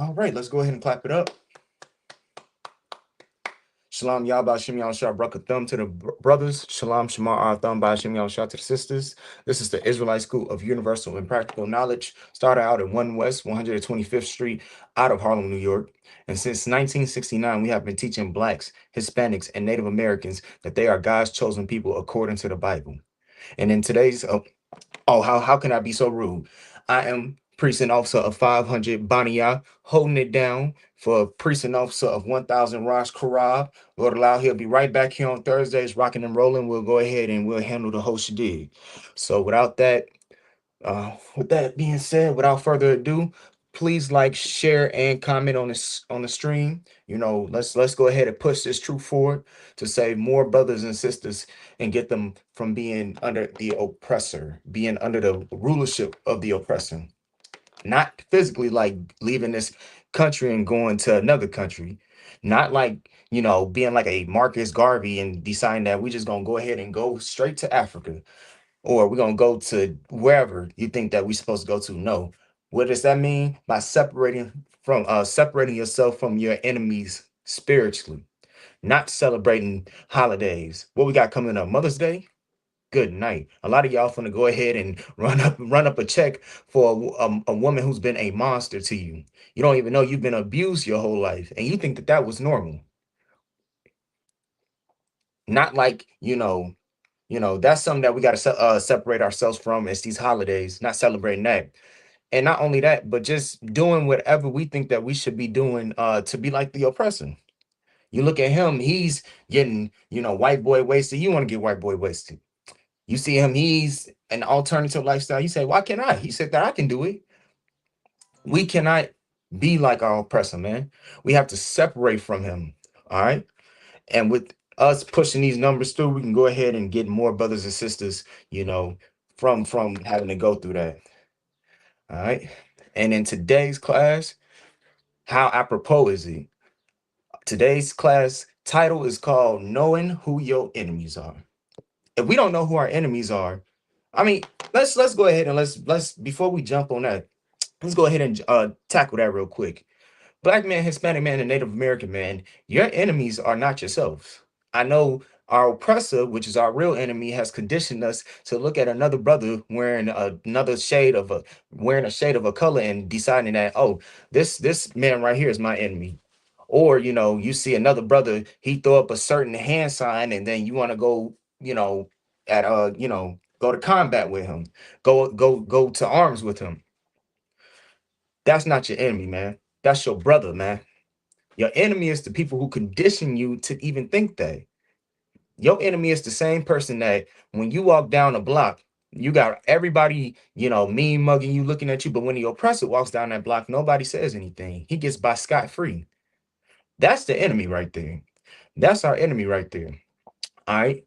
All right, let's go ahead and clap it up. Shalom Yahba Shem Yahshua Brakah Thumb to the brothers. Shalom Shema Ar Thumb by Shem Yahshua to the sisters. This is the Israelite School of Universal and Practical Knowledge. Started out at 1 West 125th Street out of Harlem, New York. And since 1969, we have been teaching Blacks, Hispanics, and Native Americans that they are God's chosen people according to the Bible. And in today's how can I be so rude? I am precinct officer of 500 Bania, holding it down for precinct officer of 1000 Rosh Karab. Lord allow, he'll be right back here on Thursdays, rocking and rolling. We'll go ahead and we'll handle the whole shadig. So with that being said, without further ado, please like, share, and comment on the stream. Let's go ahead and push this truth forward to save more brothers and sisters and get them from being under the oppressor, being under the rulership of the oppressor. Not physically like leaving this country and going to another country. Not like, being like a Marcus Garvey and deciding that we just gonna go ahead and go straight to Africa, or we're gonna go to wherever you think that we're supposed to go to. No. What does that mean? By separating yourself from your enemies spiritually, not celebrating holidays. What we got coming up? Mother's Day? Good night. A lot of y'all finna go ahead and run up a check for a woman who's been a monster to you. You don't even know you've been abused your whole life, and you think that that was normal. Not like, that's something that we got to separate ourselves from. It's these holidays, not celebrating that. And not only that, but just doing whatever we think that we should be doing to be like the oppressor. You look at him, he's getting, white boy wasted. You want to get white boy wasted. You see him, he's an alternative lifestyle. You say, why can't I? He said that I can do it. We cannot be like our oppressor, man. We have to separate from him. All right. And with us pushing these numbers through, we can go ahead and get more brothers and sisters, from having to go through that. All right. And in today's class, how apropos is it? Today's class title is called Knowing Who Your Enemies Are. If we don't know who our enemies are, I mean, let's go ahead and let's before we jump on that, let's go ahead and tackle that real quick. Black man, Hispanic man, and Native American man, your enemies are not yourselves. I know our oppressor, which is our real enemy, has conditioned us to look at another brother wearing another shade of a wearing a shade of a color and deciding that, oh, this man right here is my enemy. Or, you see another brother, he throw up a certain hand sign, and then you want to go, at go to combat with him, go to arms with him. That's not your enemy, man. That's your brother, man. Your enemy is the people who condition you to even think that. Your enemy is the same person that when you walk down a block, you got everybody, mean mugging you, looking at you. But when the oppressor walks down that block, nobody says anything. He gets by scot-free. That's the enemy right there. That's our enemy right there. All right.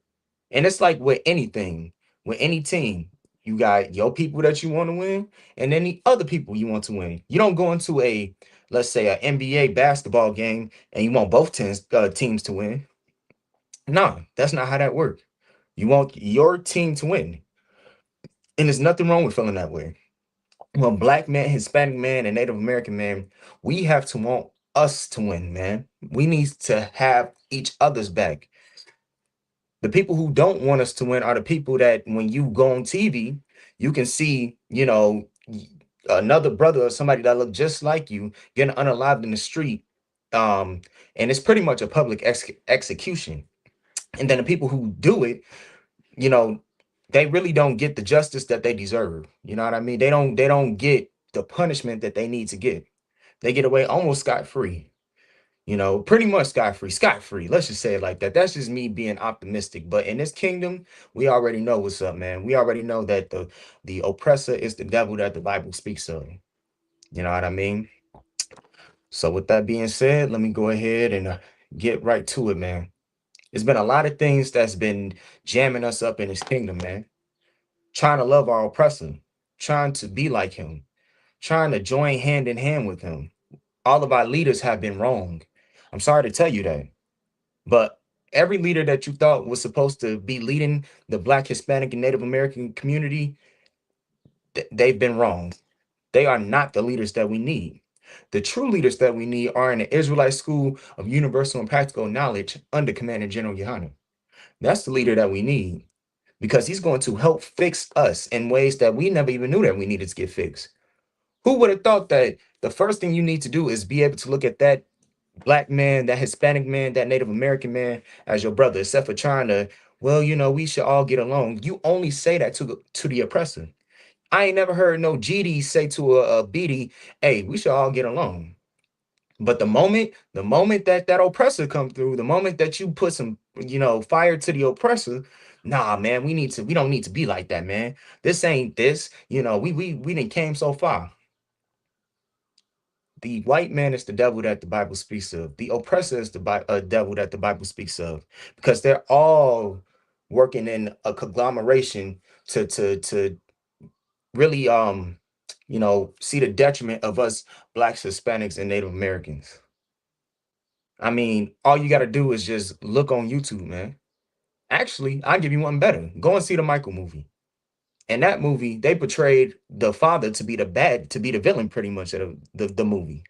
And it's like with anything, with any team, you got your people that you want to win, and then the other people you want to win. You don't go into let's say, an NBA basketball game and you want both teams to win. No, that's not how that works. You want your team to win. And there's nothing wrong with feeling that way. Well, black man, Hispanic man, and Native American man, we have to want us to win, man. We need to have each other's back. The people who don't want us to win are the people that when you go on TV, you can see, another brother or somebody that look just like you getting unalived in the street. And it's pretty much a public execution. And then the people who do it, you know, they really don't get the justice that they deserve. You know what I mean? They don't get the punishment that they need to get. They get away almost scot-free. Pretty much scot-free, scot-free. Let's just say it like that. That's just me being optimistic. But in this kingdom, we already know what's up, man. We already know that the oppressor is the devil that the Bible speaks of. You know what I mean? So with that being said, let me go ahead and get right to it, man. There's been a lot of things that's been jamming us up in this kingdom, man. Trying to love our oppressor, trying to be like him, trying to join hand in hand with him. All of our leaders have been wrong. I'm sorry to tell you that. But every leader that you thought was supposed to be leading the Black, Hispanic, and Native American community, they've been wrong. They are not the leaders that we need. The true leaders that we need are in the Israelite School of Universal and Practical Knowledge under Commander General Yohanan. That's the leader that we need because he's going to help fix us in ways that we never even knew that we needed to get fixed. Who would have thought that the first thing you need to do is be able to look at that black man, that Hispanic man, that Native American man as your brother, except for trying to, well, we should all get along. You only say that to the oppressor. I ain't never heard no GD say to a BD, hey, we should all get along. But the moment that oppressor come through, the moment that you put some, fire to the oppressor, nah, man, we don't need to be like that, man. This ain't this, we didn't came so far. The white man is the devil that the Bible speaks of. The oppressor is the devil that the Bible speaks of, because they're all working in a conglomeration to really see the detriment of us blacks, Hispanics, and Native Americans. I mean, all you got to do is just look on YouTube, man. Actually, I'll give you one better. Go and see the Michael movie. In that movie, they portrayed the father to be the villain pretty much of the movie.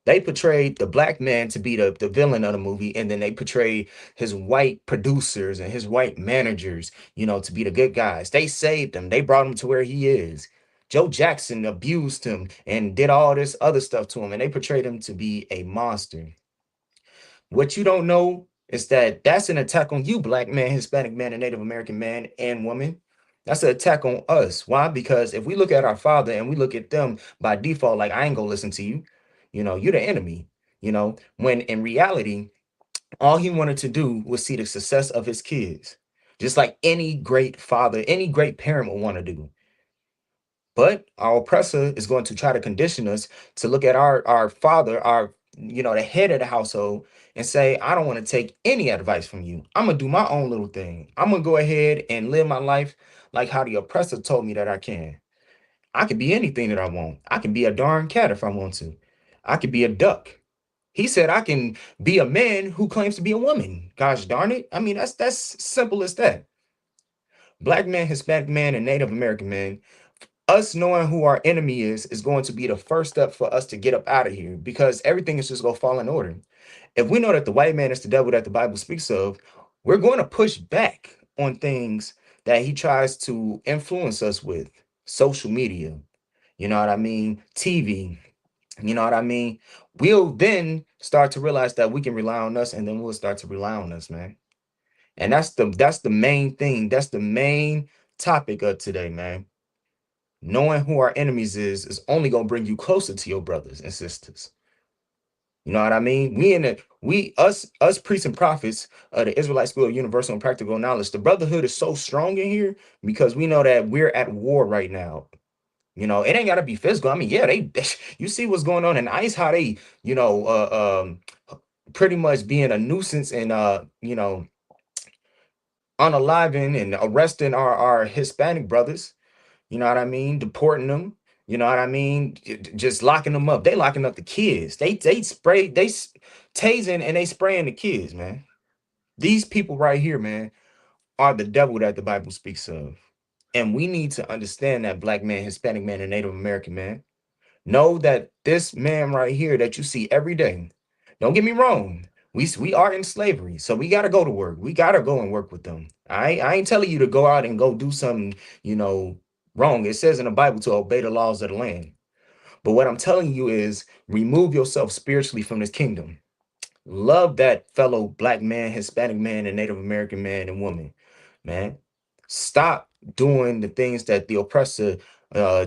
They portrayed the black man to be the villain of the movie, and then they portrayed his white producers and his white managers, to be the good guys. They saved him. They brought him to where he is. Joe Jackson abused him and did all this other stuff to him, and they portrayed him to be a monster. What you don't know is that that's an attack on you, black man, Hispanic man, and Native American man and woman. That's an attack on us. Why? Because if we look at our father and we look at them by default, like, I ain't gonna listen to you, you're the enemy, when in reality, all he wanted to do was see the success of his kids, just like any great father, any great parent would want to do. But our oppressor is going to try to condition us to look at our father, the head of the household, and say, I don't want to take any advice from you. I'm gonna do my own little thing. I'm gonna go ahead and live my life like how the oppressor told me that I can. I could be anything that I want. I can be a darn cat if I want to. I could be a duck. He said I can be a man who claims to be a woman. Gosh darn it. I mean, that's simple as that. Black man, Hispanic man, and Native American man, us knowing who our enemy is going to be the first step for us to get up out of here, because everything is just going to fall in order. If we know that the white man is the devil that the Bible speaks of, we're going to push back on things that he tries to influence us with. Social media, you know what I mean? TV, you know what I mean? We'll then start to realize that we can rely on us, and then we'll start to rely on us, man. And that's the main thing. That's the main topic of today, man. Knowing who our enemies is only gonna bring you closer to your brothers and sisters. You know what I mean? We, us priests and prophets of the Israelite School of Universal and Practical Knowledge, the brotherhood is so strong in here because we know that we're at war right now. It ain't gotta be physical. I mean, yeah, you see what's going on in ICE, how they, pretty much being a nuisance and unaliving and arresting our Hispanic brothers. You know what I mean? Deporting them. You know what I mean? Just locking them up. They locking up the kids. They spray, tasing and they spraying the kids, man. These people right here, man, are the devil that the Bible speaks of. And we need to understand that, black man, Hispanic man, and Native American man. Know that this man right here that you see every day, don't get me wrong, we are in slavery, so we got to go to work. We got to go and work with them. I ain't telling you to go out and go do something, wrong. It says in the Bible to obey the laws of the land. But what I'm telling you is remove yourself spiritually from this kingdom. Love that fellow black man, Hispanic man, and Native American man and woman, man. Stop doing the things that the oppressor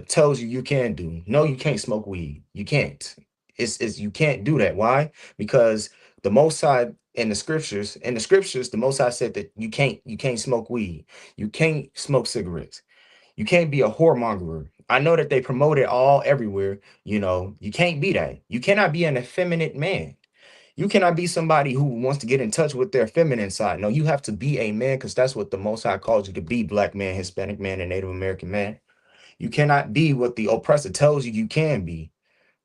tells you can do. No, you can't smoke weed. You can't. It's you can't do that. Why? Because the Most High in the scriptures, the Most High said that you can't smoke weed. You can't smoke cigarettes. You can't be a whoremonger. I know that they promote it all everywhere. You can't be that. You cannot be an effeminate man. You cannot be somebody who wants to get in touch with their feminine side. No, you have to be a man because that's what the Most High calls you to be, black man, Hispanic man, and Native American man. You cannot be what the oppressor tells you can be,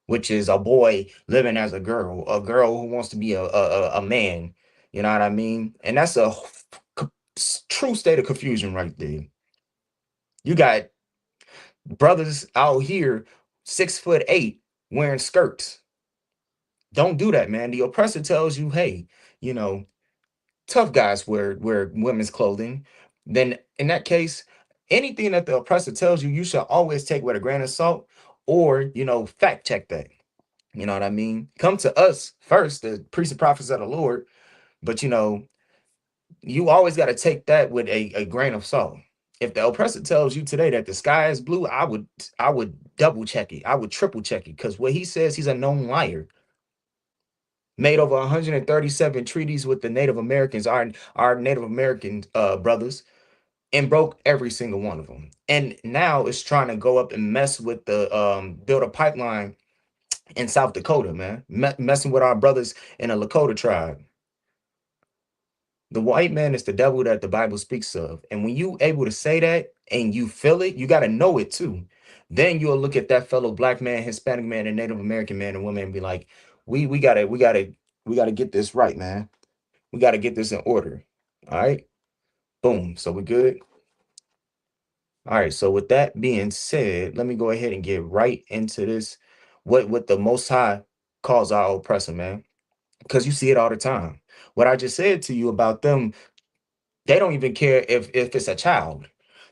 which is a boy living as a girl who wants to be a man. You know what I mean? And that's a true state of confusion right there. You got brothers out here 6'8", wearing skirts. Don't do that, man. The oppressor tells you, hey, you know, tough guys wear women's clothing. Then in that case, anything that the oppressor tells you, you should always take with a grain of salt, or fact check that. You know what I mean? Come to us first, the priests and prophets of the Lord, but you always got to take that with a grain of salt. If the oppressor tells you today that the sky is blue, I would double check it. I would triple check it, because what he says, he's a known liar. Made over 137 treaties with the Native Americans, our Native American brothers, and broke every single one of them. And now it's trying to go up and mess with the build a pipeline in South Dakota, man. Messing with our brothers in the Lakota tribe. The white man is the devil that the Bible speaks of. And when you able to say that and you feel it, you got to know it too. Then you'll look at that fellow black man, Hispanic man, and Native American man and woman and be like, we gotta get this right, man. We gotta get this in order. All right. Boom. So we good. All right. So with that being said, let me go ahead and get right into this. What the most high calls our oppressor, man. Because you see it all the time. What I just said to you about them, they don't even care if it's a child.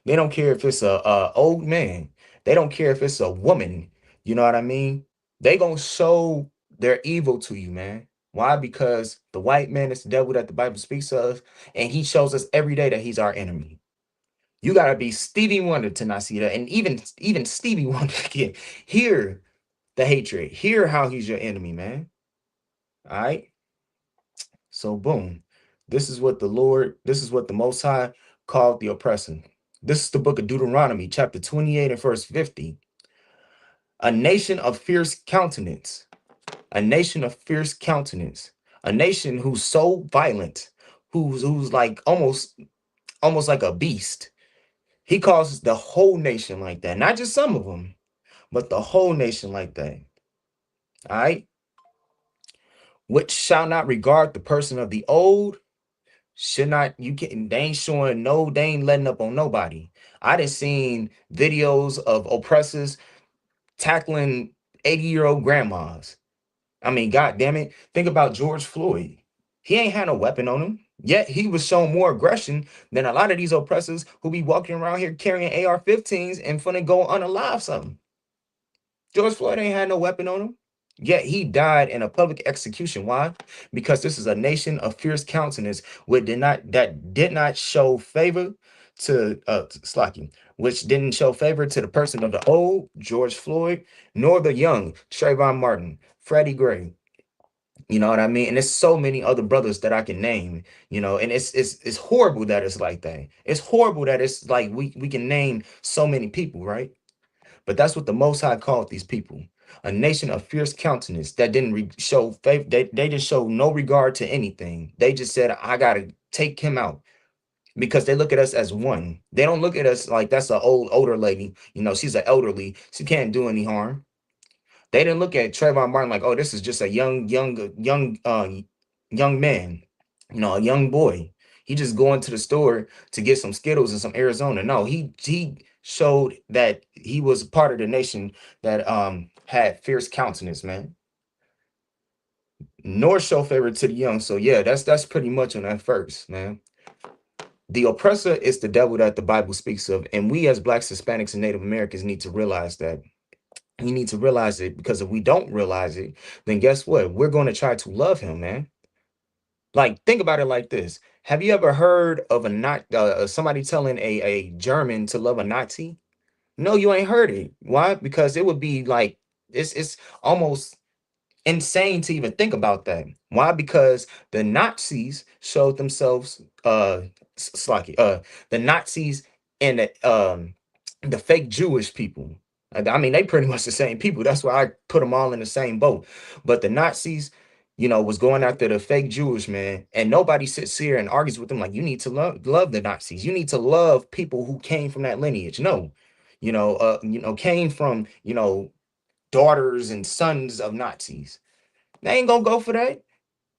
They don't care if it's a old man. They don't care if it's a woman. You know what I mean? They gonna show their evil to you, man. Why? Because the white man is the devil that the Bible speaks of, and he shows us every day that he's our enemy. You gotta be Stevie Wonder to not see that, and even Stevie Wonder can hear the hatred, hear how he's your enemy, man. All right. So boom, this is what the Most High called the oppressor. This is the book of Deuteronomy, chapter 28 and verse 50. A nation of fierce countenance, a nation of fierce countenance, a nation who's so violent, who's like almost like a beast. He calls the whole nation like that, not just some of them, but the whole nation like that. All right, which shall not regard the person of the old. Should not, you can, they ain't showing no, they ain't letting up on nobody. I done seen videos of oppressors tackling 80-year-old grandmas. I mean, god damn it. Think about George Floyd. He ain't had no weapon on him. Yet he was showing more aggression than a lot of these oppressors who be walking around here carrying AR-15s and finna go unalive something. George Floyd ain't had no weapon on him. Yet he died in a public execution. Why? Because this is a nation of fierce countenance, which did not show favor to Slacky, which didn't show favor to the person of the old George Floyd, nor the young Trayvon Martin, Freddie Gray. You know what I mean? And there's so many other brothers that I can name, and it's horrible that it's like that. It's horrible that it's like we can name so many people, right? But that's what the Most High called these people. A nation of fierce countenance that didn't show faith. They just showed no regard to anything. They just said, I got to take him out, because they look at us as one. They don't look at us like that's an older lady. She's an elderly. She can't do any harm. They didn't look at Trayvon Martin like, oh, this is just a young man, a young boy. He just going to the store to get some Skittles and some Arizona. No, he showed that he was part of the nation that had fierce countenance, man. Nor show favor to the young. So yeah, that's pretty much on that first, man. The oppressor is the devil that the Bible speaks of, and we as Blacks, Hispanics, and Native Americans need to realize that. You need to realize it, because if we don't realize it, then guess what? We're going to try to love him, man. Like, think about it like this. Have you ever heard of somebody telling a German to love a Nazi? No, you ain't heard it. Why? Because it would be like, it's almost insane to even think about that. Why? Because the Nazis showed themselves Slocky, the Nazis and the fake Jewish people. I mean, they pretty much the same people. That's why I put them all in the same boat. But the Nazis, was going after the fake Jewish man, and nobody sits here and argues with them like, you need to love the Nazis. You need to love people who came from that lineage. No, came from, daughters and sons of Nazis. They ain't gonna go for that.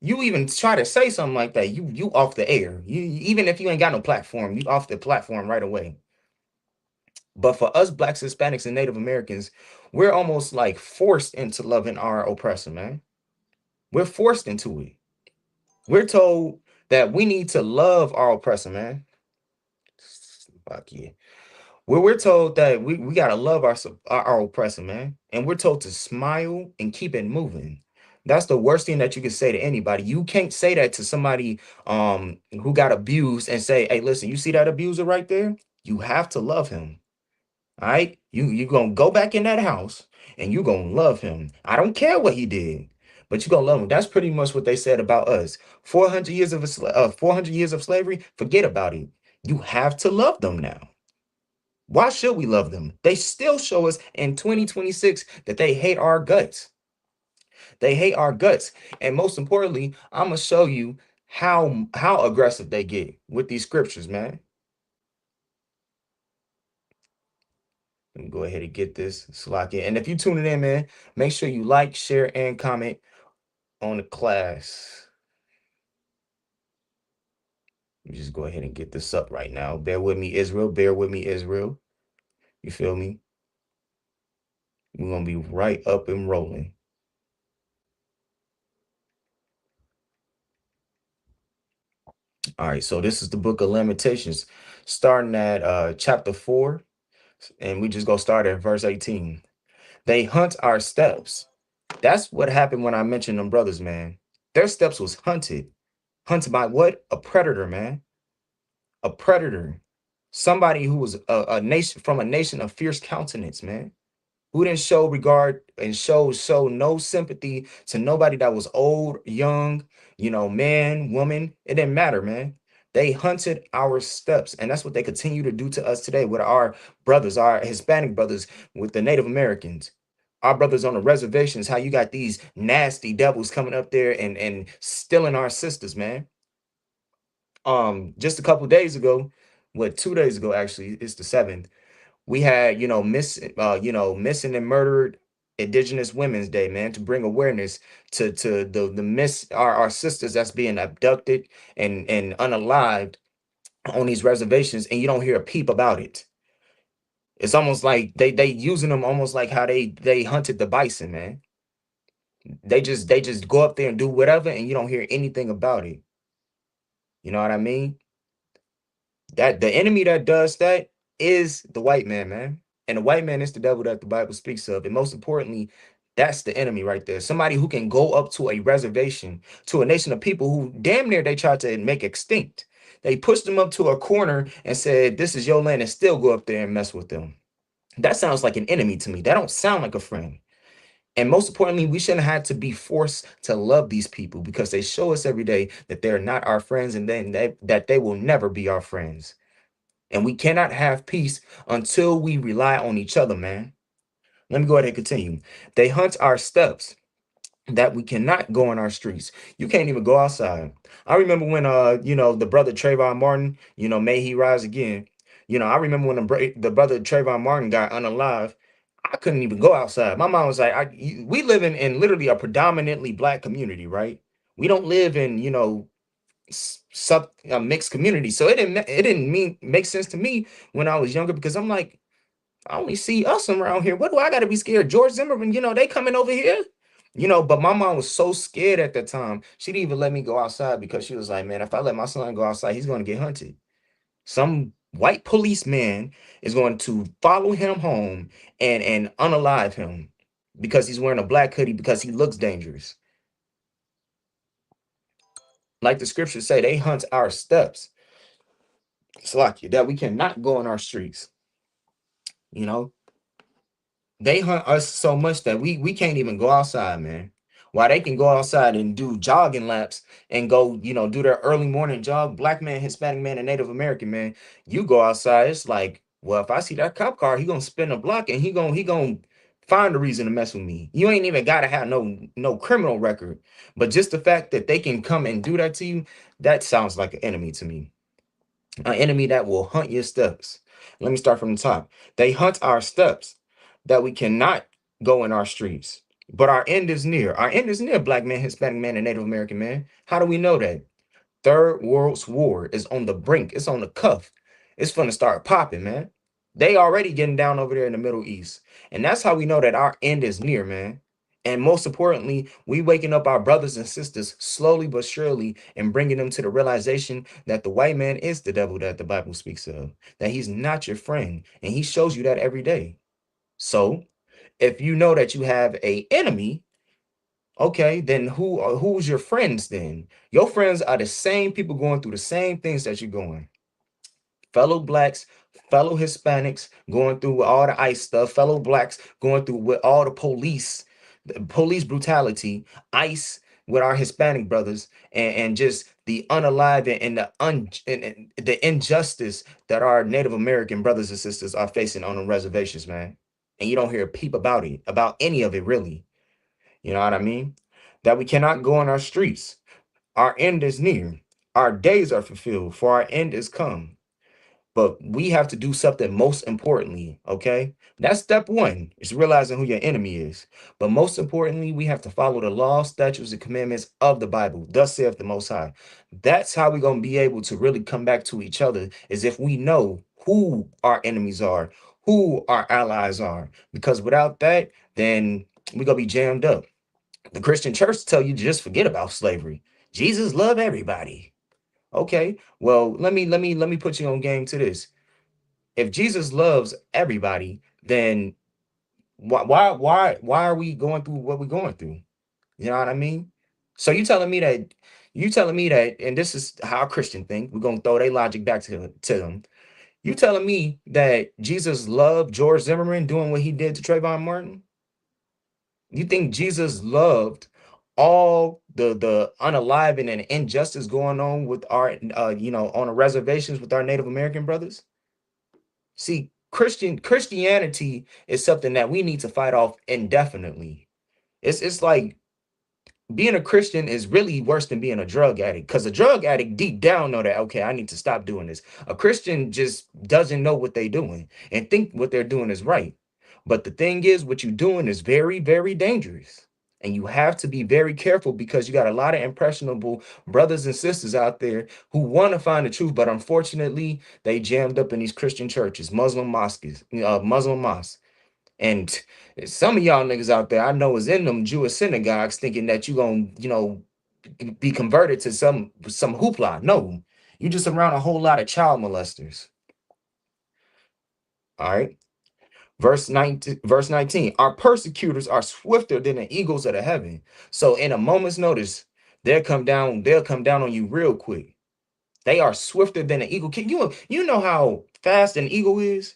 You even try to say something like that, you off the air. You, even if you ain't got no platform, you off the platform right away. But for us Blacks, Hispanics, and Native Americans, we're almost like forced into loving our oppressor, man. We're forced into it. We're told that we need to love our oppressor, man. Fuck yeah. We're told that we gotta love our oppressor, man. And we're told to smile and keep it moving. That's the worst thing that you can say to anybody. You can't say that to somebody who got abused and say, hey, listen, you see that abuser right there? You have to love him. All right. You gonna go back in that house and you gonna love him. I don't care what he did, but you gonna love him. That's pretty much what they said about us. 400 years of 400 years of slavery, forget about it. You have to love them now. Why should we love them? They still show us in 2026 that they hate our guts. They hate our guts. And most importantly, I'm gonna show you how aggressive they get with these scriptures, man. Let me go ahead and get this lock in. And if you tuning in, man, make sure you like, share, and comment on the class. Let me just go ahead and get this up right now. Bear with me, Israel. Bear with me, Israel. You feel me? We're gonna be right up and rolling. All right, so this is the book of Lamentations, starting at chapter 4, and we just go start at verse 18. They hunt our steps. That's what happened when I mentioned them brothers, man. Their steps was hunted. Hunted by what? A predator, man. A predator. Somebody who was a nation from a nation of fierce countenance, man. Who didn't show regard and show no sympathy to nobody that was old, young, man, woman. It didn't matter, man. They hunted our steps, and that's what they continue to do to us today with our brothers, our Hispanic brothers, with the Native Americans, our brothers on the reservations. How you got these nasty devils coming up there and stealing our sisters, man. Just a couple days ago, what 2 days ago actually, it's the 7th, we had missing and murdered Indigenous Women's Day, man, to bring awareness to the miss our sisters that's being abducted and unalived on these reservations, and you don't hear a peep about it. It's almost like they using them almost like how they hunted the bison, man. They just go up there and do whatever, and you don't hear anything about it. You know what I mean? That the enemy that does that is the white man, man. And the white man is the devil that the Bible speaks of. And most importantly, that's the enemy right there. Somebody who can go up to a reservation, to a nation of people who damn near they tried to make extinct. They pushed them up to a corner and said, this is your land, and still go up there and mess with them. That sounds like an enemy to me. That don't sound like a friend. And most importantly, we shouldn't have to be forced to love these people because they show us every day that they're not our friends and then that they will never be our friends. And we cannot have peace until we rely on each other, man. Let me go ahead and continue. They hunt our steps that we cannot go on our streets. You can't even go outside. I remember when the brother Trayvon Martin, may he rise again. I remember when the brother Trayvon Martin got unalive. I couldn't even go outside. My mom was like, we live in literally a predominantly black community, right? We don't live in, sub mixed community. So it didn't mean make sense to me when I was younger because I'm like, I only see us around here. What do I got to be scared? George Zimmerman, they coming over here. But my mom was so scared at that time. She didn't even let me go outside because she was like, man, if I let my son go outside, he's going to get hunted. Some white policeman is going to follow him home and unalive him because he's wearing a black hoodie because he looks dangerous. Like the scriptures say, they hunt our steps. It's like that we cannot go on our streets. You know, they hunt us so much that we can't even go outside, man. While they can go outside and do jogging laps and go, do their early morning jog, black man, Hispanic man, and Native American man, you go outside, it's like, well, if I see that cop car, he gonna spin a block and he gonna find a reason to mess with me. You ain't even gotta have no criminal record, but just the fact that they can come and do that to you, that sounds like an enemy to me. An enemy that will hunt your steps. Let me start from the top. They hunt our steps that we cannot go in our streets. But our end is near. Our end is near, black man, Hispanic man, and Native American man. How do we know that? Third World War is on the brink. It's on the cuff. It's gonna start popping, man. They already getting down over there in the Middle East. And that's how we know that our end is near, man. And most importantly, we waking up our brothers and sisters slowly but surely and bringing them to the realization that the white man is the devil that the Bible speaks of, that he's not your friend. And he shows you that every day. So if you know that you have a enemy, okay, then who's your friends then? Your friends are the same people going through the same things that you're going. Fellow blacks, fellow Hispanics going through all the ICE stuff, fellow blacks going through with all the police brutality, ICE with our Hispanic brothers, and just the unalive and the injustice that our Native American brothers and sisters are facing on the reservations, man. And you don't hear a peep about it, about any of it really. You know what I mean? That we cannot go on our streets. Our end is near. Our days are fulfilled, for our end is come. But we have to do something most importantly, okay? That's step one, is realizing who your enemy is. But most importantly, we have to follow the law, statutes, and commandments of the Bible. Thus saith the Most High. That's how we're going to be able to really come back to each other, is if we know who our enemies are, who our allies are. Because without that, then we're going to be jammed up. The Christian church tell you to just forget about slavery. Jesus loved everybody. Okay, well, let me put you on game to this. If Jesus loves everybody, then why are we going through what we're going through? You know what I mean? So you telling me that, and this is how Christian think. We're gonna throw their logic back to them. You telling me that Jesus loved George Zimmerman doing what he did to Trayvon Martin? You think Jesus loved all the unaliving and injustice going on with our on the reservations with our Native American brothers? See, Christianity is something that we need to fight off indefinitely. It's like being a Christian is really worse than being a drug addict, because a drug addict deep down know that, okay, I need to stop doing this. A Christian just doesn't know what they're doing and think what they're doing is right. But the thing is, what you're doing is very, very dangerous. And you have to be very careful, because you got a lot of impressionable brothers and sisters out there who want to find the truth, but unfortunately, they jammed up in these Christian churches, Muslim mosques. And some of y'all niggas out there, I know, is in them Jewish synagogues thinking that you gonna, be converted to some hoopla. No, you just around a whole lot of child molesters. All right. Verse 19, our persecutors are swifter than the eagles of the heaven. So in a moment's notice, they'll come down on you real quick. They are swifter than an eagle. Can you know how fast an eagle is?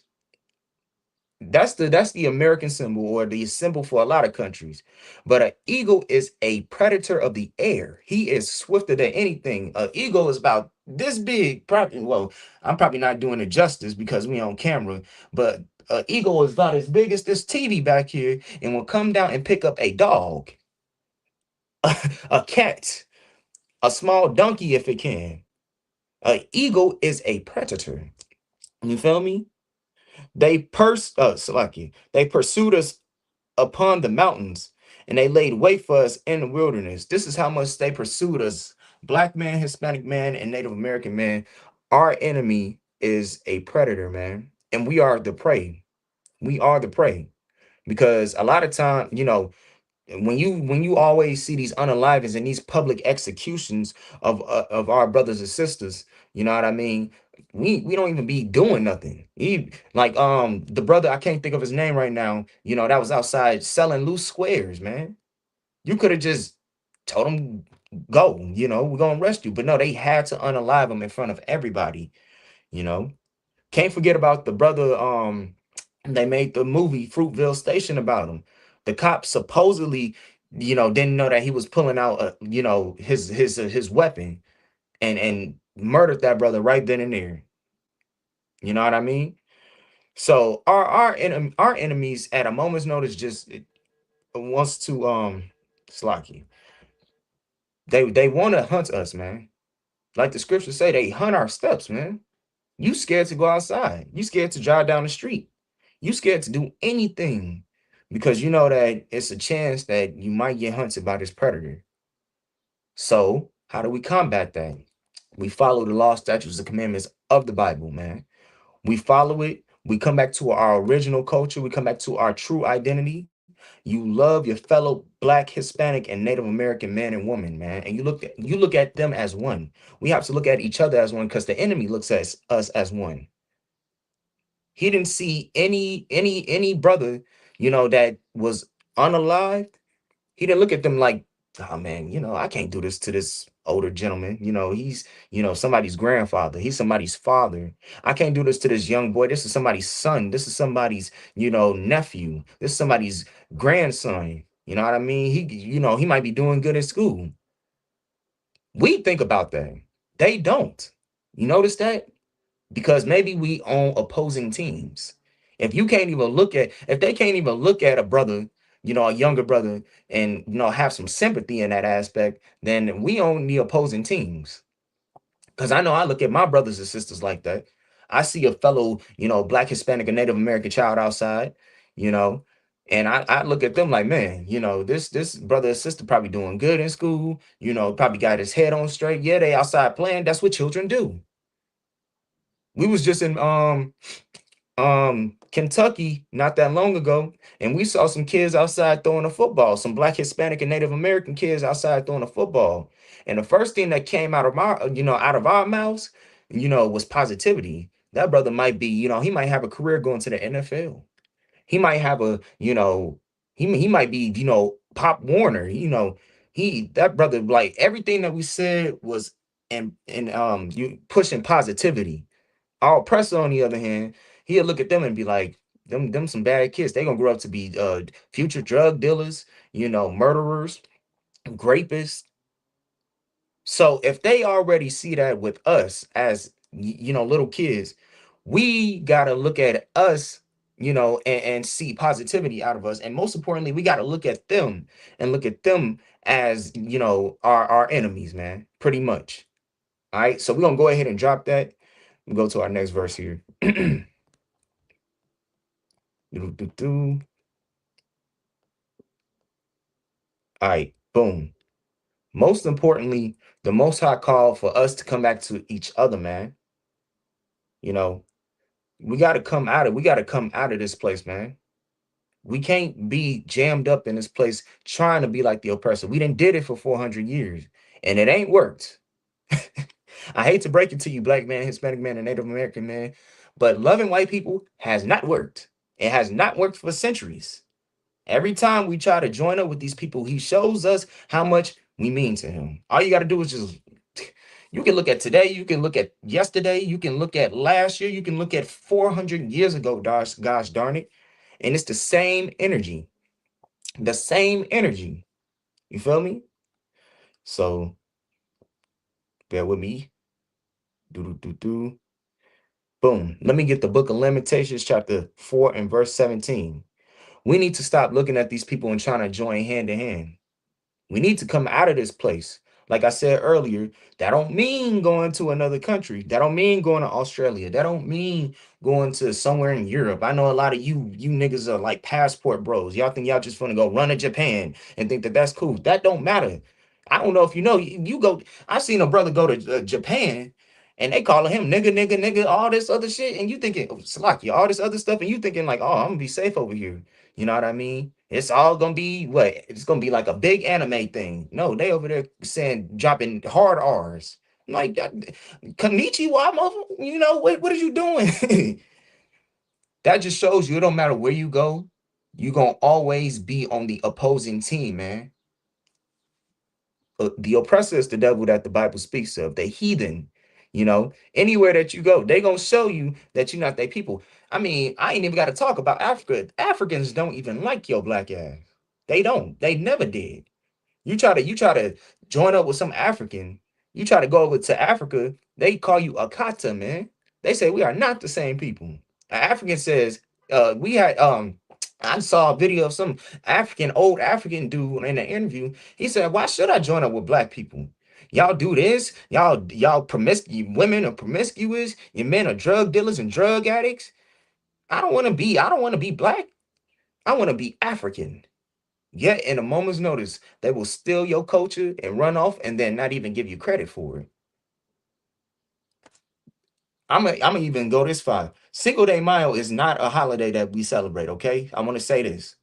That's the American symbol, or the symbol for a lot of countries. But an eagle is a predator of the air. He is swifter than anything. An eagle is about this big. Probably, well, I'm probably not doing it justice because we on camera, but an eagle is about as big as this TV back here and will come down and pick up a dog, a cat, a small donkey if it can. An eagle is a predator. You feel me? They pursued us upon the mountains, and they laid wait for us in the wilderness. This is how much they pursued us. Black man, Hispanic man, and Native American man. Our enemy is a predator, man. And we are the prey. We are the prey. Because a lot of time, when you always see these unalivings and these public executions of our brothers and sisters, you know what I mean? We don't even be doing nothing. Like the brother, I can't think of his name right now, that was outside selling loose squares, man. You could have just told him, go, we're gonna arrest you. But no, they had to unalive him in front of everybody, you know. Can't forget about the brother. They made the movie Fruitville Station about him. The cops supposedly, didn't know that he was pulling out, his weapon, and murdered that brother right then and there. You know what I mean? So our enemies at a moment's notice just wants to Slocky. They want to hunt us, man. Like the scriptures say, they hunt our steps, man. You scared to go outside. You scared to drive down the street. You scared to do anything because you know that it's a chance that you might get hunted by this predator. So how do we combat that? We follow the law, statutes, and commandments of the Bible, man. We follow it. We come back to our original culture. We come back to our true identity. You love your fellow Black, Hispanic, and Native American man and woman, man, and you look at them as one. We have to look at each other as one because the enemy looks at us as one. He didn't see any brother, that was unalive. He didn't look at them like, oh man, I can't do this to this older gentleman. He's, somebody's grandfather. He's somebody's father. I can't do this to this young boy. This is somebody's son. This is somebody's, nephew. This is somebody's grandson. You know what I mean? He might be doing good in school. We think about that. They don't. You notice that? Because maybe we own opposing teams. If they can't even look at a brother, a younger brother, and have some sympathy in that aspect, then we own the opposing teams. Because I know I look at my brothers and sisters like that. I see a fellow, Black, Hispanic, or Native American child outside, you know, and I look at them like, man, this brother or sister probably doing good in school, probably got his head on straight. Yeah, they outside playing. That's what children do. We was just in Kentucky not that long ago, and we saw some kids outside throwing a football, some Black, Hispanic, and Native American kids outside throwing a football. And the first thing that came out of our mouths, was positivity. That brother might be, he might have a career going to the NFL. He might have he might be, Pop Warner. That brother, like everything that we said was you pushing positivity. Our oppressor, on the other hand, he'll look at them and be like, them some bad kids. They gonna grow up to be future drug dealers, murderers, rapists. So if they already see that with us as little kids, we gotta look at us, and see positivity out of us. And most importantly, we gotta look at them and look at them as our enemies, man. Pretty much. All right. So we're gonna go ahead and drop that. We go to our next verse here. Do-do-do-do. All right, boom. Most importantly, the Most High call for us to come back to each other, man. You know, we got to come out of. We got to come out of this place, man. We can't be jammed up in this place trying to be like the oppressor. We didn't did it for 400 years, and it ain't worked. I hate to break it to you, Black man, Hispanic man, and Native American man, but loving white people has not worked. It has not worked for centuries. Every time we try to join up with these people, he shows us how much we mean to him. All you got to do is just, you can look at today, you can look at yesterday, you can look at last year, you can look at 400 years ago, gosh darn it. And it's the same energy, the same energy. You feel me? So bear with me. Do, do, do, do. Boom. Let me get the book of Lamentations, chapter 4 and verse 17. We need to stop looking at these people and trying to join hand in hand. We need to come out of this place. Like I said earlier, that don't mean going to another country. That don't mean going to Australia. That don't mean going to somewhere in Europe. I know a lot of you niggas are like passport bros. Y'all think y'all just want to go run to Japan and think that that's cool. That don't matter. I don't know if you know. You go. I seen a brother go to Japan, and they calling him nigga, nigga, nigga, all this other shit, and you thinking, oh, Salaki, all this other stuff, and you thinking like, oh, I'm gonna be safe over here. You know what I mean? It's all gonna be what? It's gonna be like a big anime thing. No, they over there saying dropping hard R's. I'm like, Konnichiwa, mother. What are you doing? That just shows you it don't matter where you go, you gonna always be on the opposing team, man. The oppressor is the devil that the Bible speaks of, the heathen. Anywhere that you go, they gonna show you that you're not their people. I mean, I ain't even got to talk about Africa. Africans don't even like your black ass. They don't. They never did. You try to join up with some African. You try to go over to Africa, they call you Akata, man. They say we are not the same people. An African says, we had I saw a video of some old African dude in an interview. He said, why should I join up with black people? Y'all do this, y'all women are promiscuous, your men are drug dealers and drug addicts. I don't want to be black. I want to be African. Yet in a moment's notice, they will steal your culture and run off and then not even give you credit for it. I'm gonna even go this far. Cinco de Mayo is not a holiday that we celebrate, okay? I want to say this.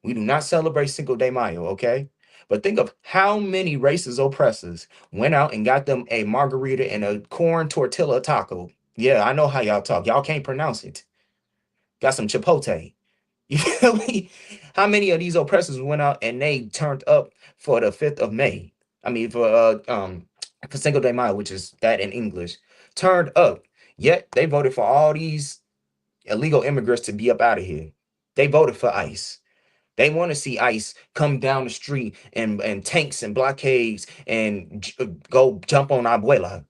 We do not celebrate Cinco de Mayo, okay? But think of how many racist oppressors went out and got them a margarita and a corn tortilla taco. Yeah, I know how y'all talk. Y'all can't pronounce it. Got some chipotle. You feel me? How many of these oppressors went out and they turned up for the 5th of May? I mean for Cinco de Mayo, which is that in English, turned up. Yet they voted for all these illegal immigrants to be up out of here. They voted for ICE. They want to see ICE come down the street and tanks and blockades and go jump on Abuela.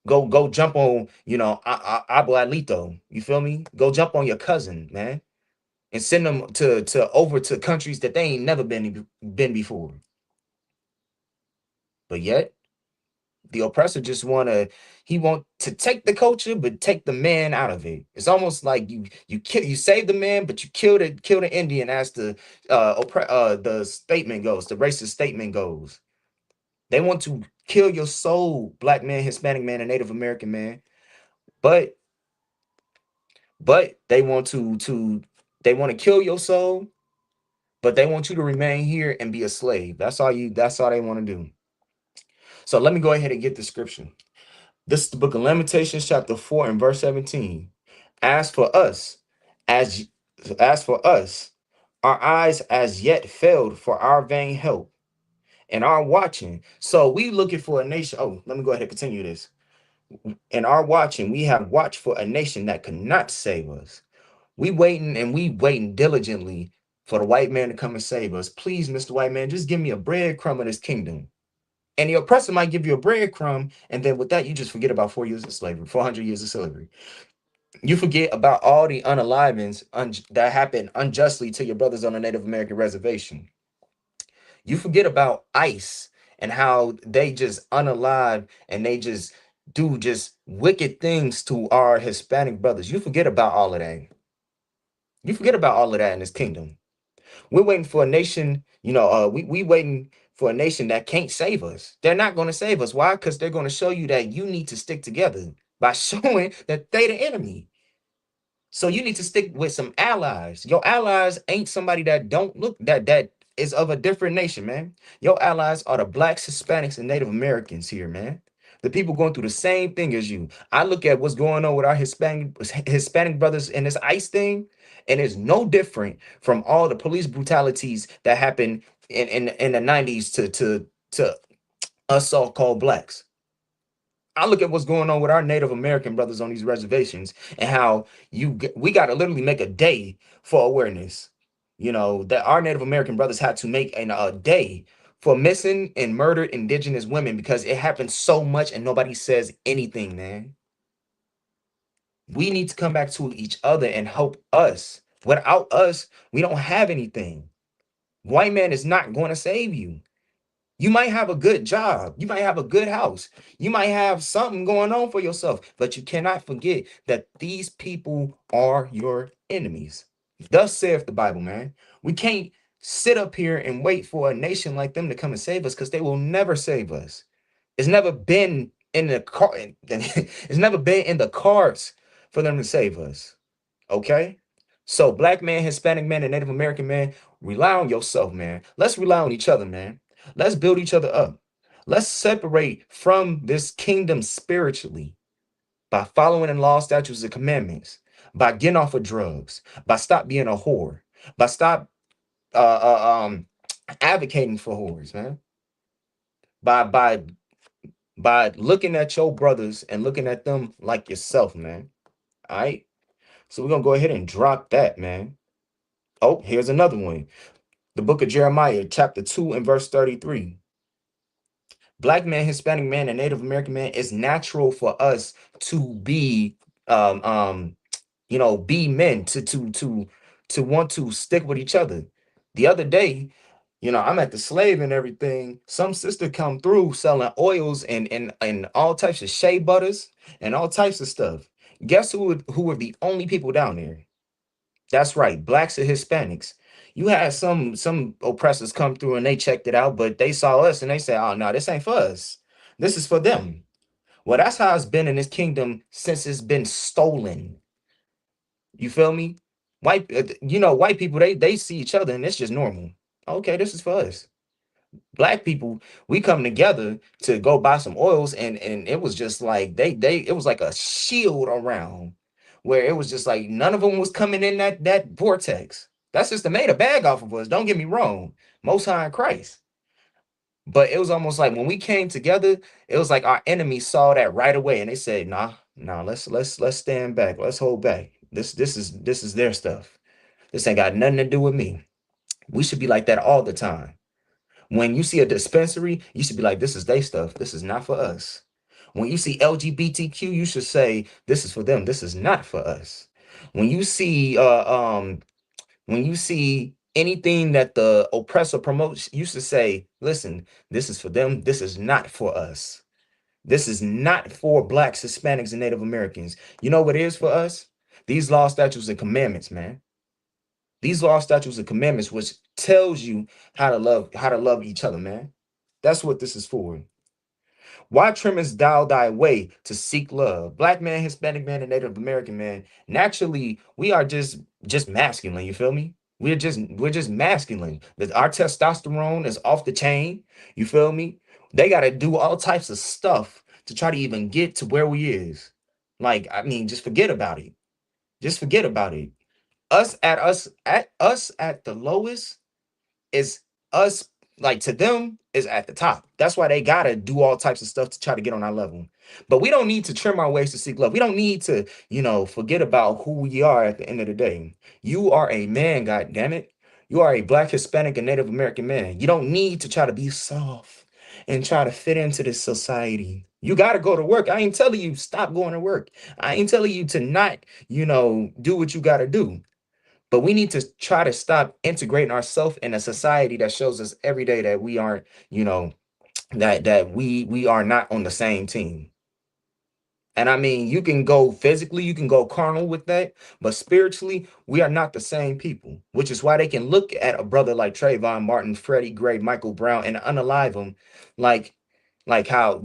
Go jump on, Abuelito. You feel me? Go jump on your cousin, man, and send them to over to countries that they ain't never been before. But yet the oppressor just he want to take the culture but take the man out of it. It's almost like you save the man but you kill the Indian, as the statement goes, the racist statement goes. They want to kill your soul, black man, Hispanic man, and Native American man. But they want to kill your soul, but they want you to remain here and be a slave. That's all they want to do. So let me go ahead and get the scripture. This is the book of Lamentations, chapter 4 and verse 17. As for us, as as for us, our eyes as yet failed for our vain help and our watching. So we looking for a nation. Oh, let me go ahead and continue this. In our watching, we have watched for a nation that could not save us. We waiting diligently for the white man to come and save us. Please, Mr. White Man, just give me a breadcrumb of this kingdom. And the oppressor might give you a breadcrumb, and then with that, you just forget about 4 years of slavery, 400 years of slavery. You forget about all the unalivings that happened unjustly to your brothers on the Native American reservation. You forget about ICE and how they just unalive and they just do just wicked things to our Hispanic brothers. You forget about all of that. You forget about all of that in this kingdom. We're waiting for a nation, we waiting for a nation that can't save us. They're not going to save us. Why? Because they're going to show you that you need to stick together by showing that they the enemy. So you need to stick with some allies. Your allies ain't somebody that don't look that is of a different nation, man. Your allies are the blacks, Hispanics, and Native Americans here, man. The people going through the same thing as you. I look at what's going on with our Hispanic brothers in this ICE thing, and it's no different from all the police brutalities that happened in the 90s to us so-called blacks. I look at what's going on with our Native American brothers on these reservations and how we got to literally make a day for awareness. That our Native American brothers had to make a day for missing and murdered indigenous women because it happens so much and nobody says anything, man. We need to come back to each other and help us. Without us, we don't have anything. White man is not going to save you. You might have a good job. You might have a good house. You might have something going on for yourself, but you cannot forget that these people are your enemies. Thus saith the Bible, man. We can't sit up here and wait for a nation like them to come and save us because they will never save us. It's never been in the car. It's never been in the cards for them to save us. Okay? So, black man, Hispanic man, and Native American man, rely on yourself, man. Let's rely on each other, man. Let's build each other up. Let's separate from this kingdom spiritually by following in law, statutes, and commandments, by getting off of drugs, by stop being a whore, by stop advocating for whores, man. By looking at your brothers and looking at them like yourself, man. All right. So we're gonna go ahead and drop that, man. Oh, here's another one. The book of Jeremiah, chapter 2 and verse 33. Black man, Hispanic man, and Native American man, it's natural for us to be um um be men, to want to stick with each other. The other day, I'm at the slave and everything. Some sister come through selling oils and all types of shea butters and all types of stuff. Guess who were the only people down there? That's right, blacks and Hispanics. You had some oppressors come through and they checked it out, but they saw us and they said, "Oh no, this ain't for us. This is for them." Well, that's how it's been in this kingdom since it's been stolen. You feel me? White people, they see each other and it's just normal. Okay, this is for us. Black people, we come together to go buy some oils, and it was just like they it was like a shield around, where it was just like none of them was coming in that vortex. That's just to made a bag off of us. Don't get me wrong, Most High in Christ. But it was almost like when we came together, it was like our enemies saw that right away, and they said, "Nah, nah, let's stand back, let's hold back. This is their stuff. This ain't got nothing to do with me." We should be like that all the time. When you see a dispensary, you should be like, this is their stuff. This is not for us. When you see LGBTQ, you should say, this is for them. This is not for us. When you see when you see anything that the oppressor promotes, you should say, listen, this is for them. This is not for us. This is not for blacks, Hispanics, and Native Americans. You know what it is for us? These law, statutes, and commandments, man. These law, statutes, and commandments, which tells you how to love each other, man. That's what this is for. Why trimmest thou thy way to seek love? Black man, Hispanic man, and Native American man. Naturally, we are just masculine. You feel me? We're just masculine. That our testosterone is off the chain. You feel me? They gotta do all types of stuff to try to even get to where we is. Like, I mean, just forget about it. Just forget about it. Us at the lowest is us, like, to them is at the top. That's why they gotta do all types of stuff to try to get on our level. But we don't need to trim our ways to seek love. We don't need to, forget about who we are at the end of the day. You are a man, god damn it. You are a black, Hispanic, and Native American man. You don't need to try to be soft and try to fit into this society. You got to go to work. I ain't telling you stop going to work. I ain't telling you to not, do what you got to do. But we need to try to stop integrating ourselves in a society that shows us every day that we aren't, that we are not on the same team. And I mean, you can go physically, you can go carnal with that, but spiritually, we are not the same people, which is why they can look at a brother like Trayvon Martin, Freddie Gray, Michael Brown, and unalive him, like, like how,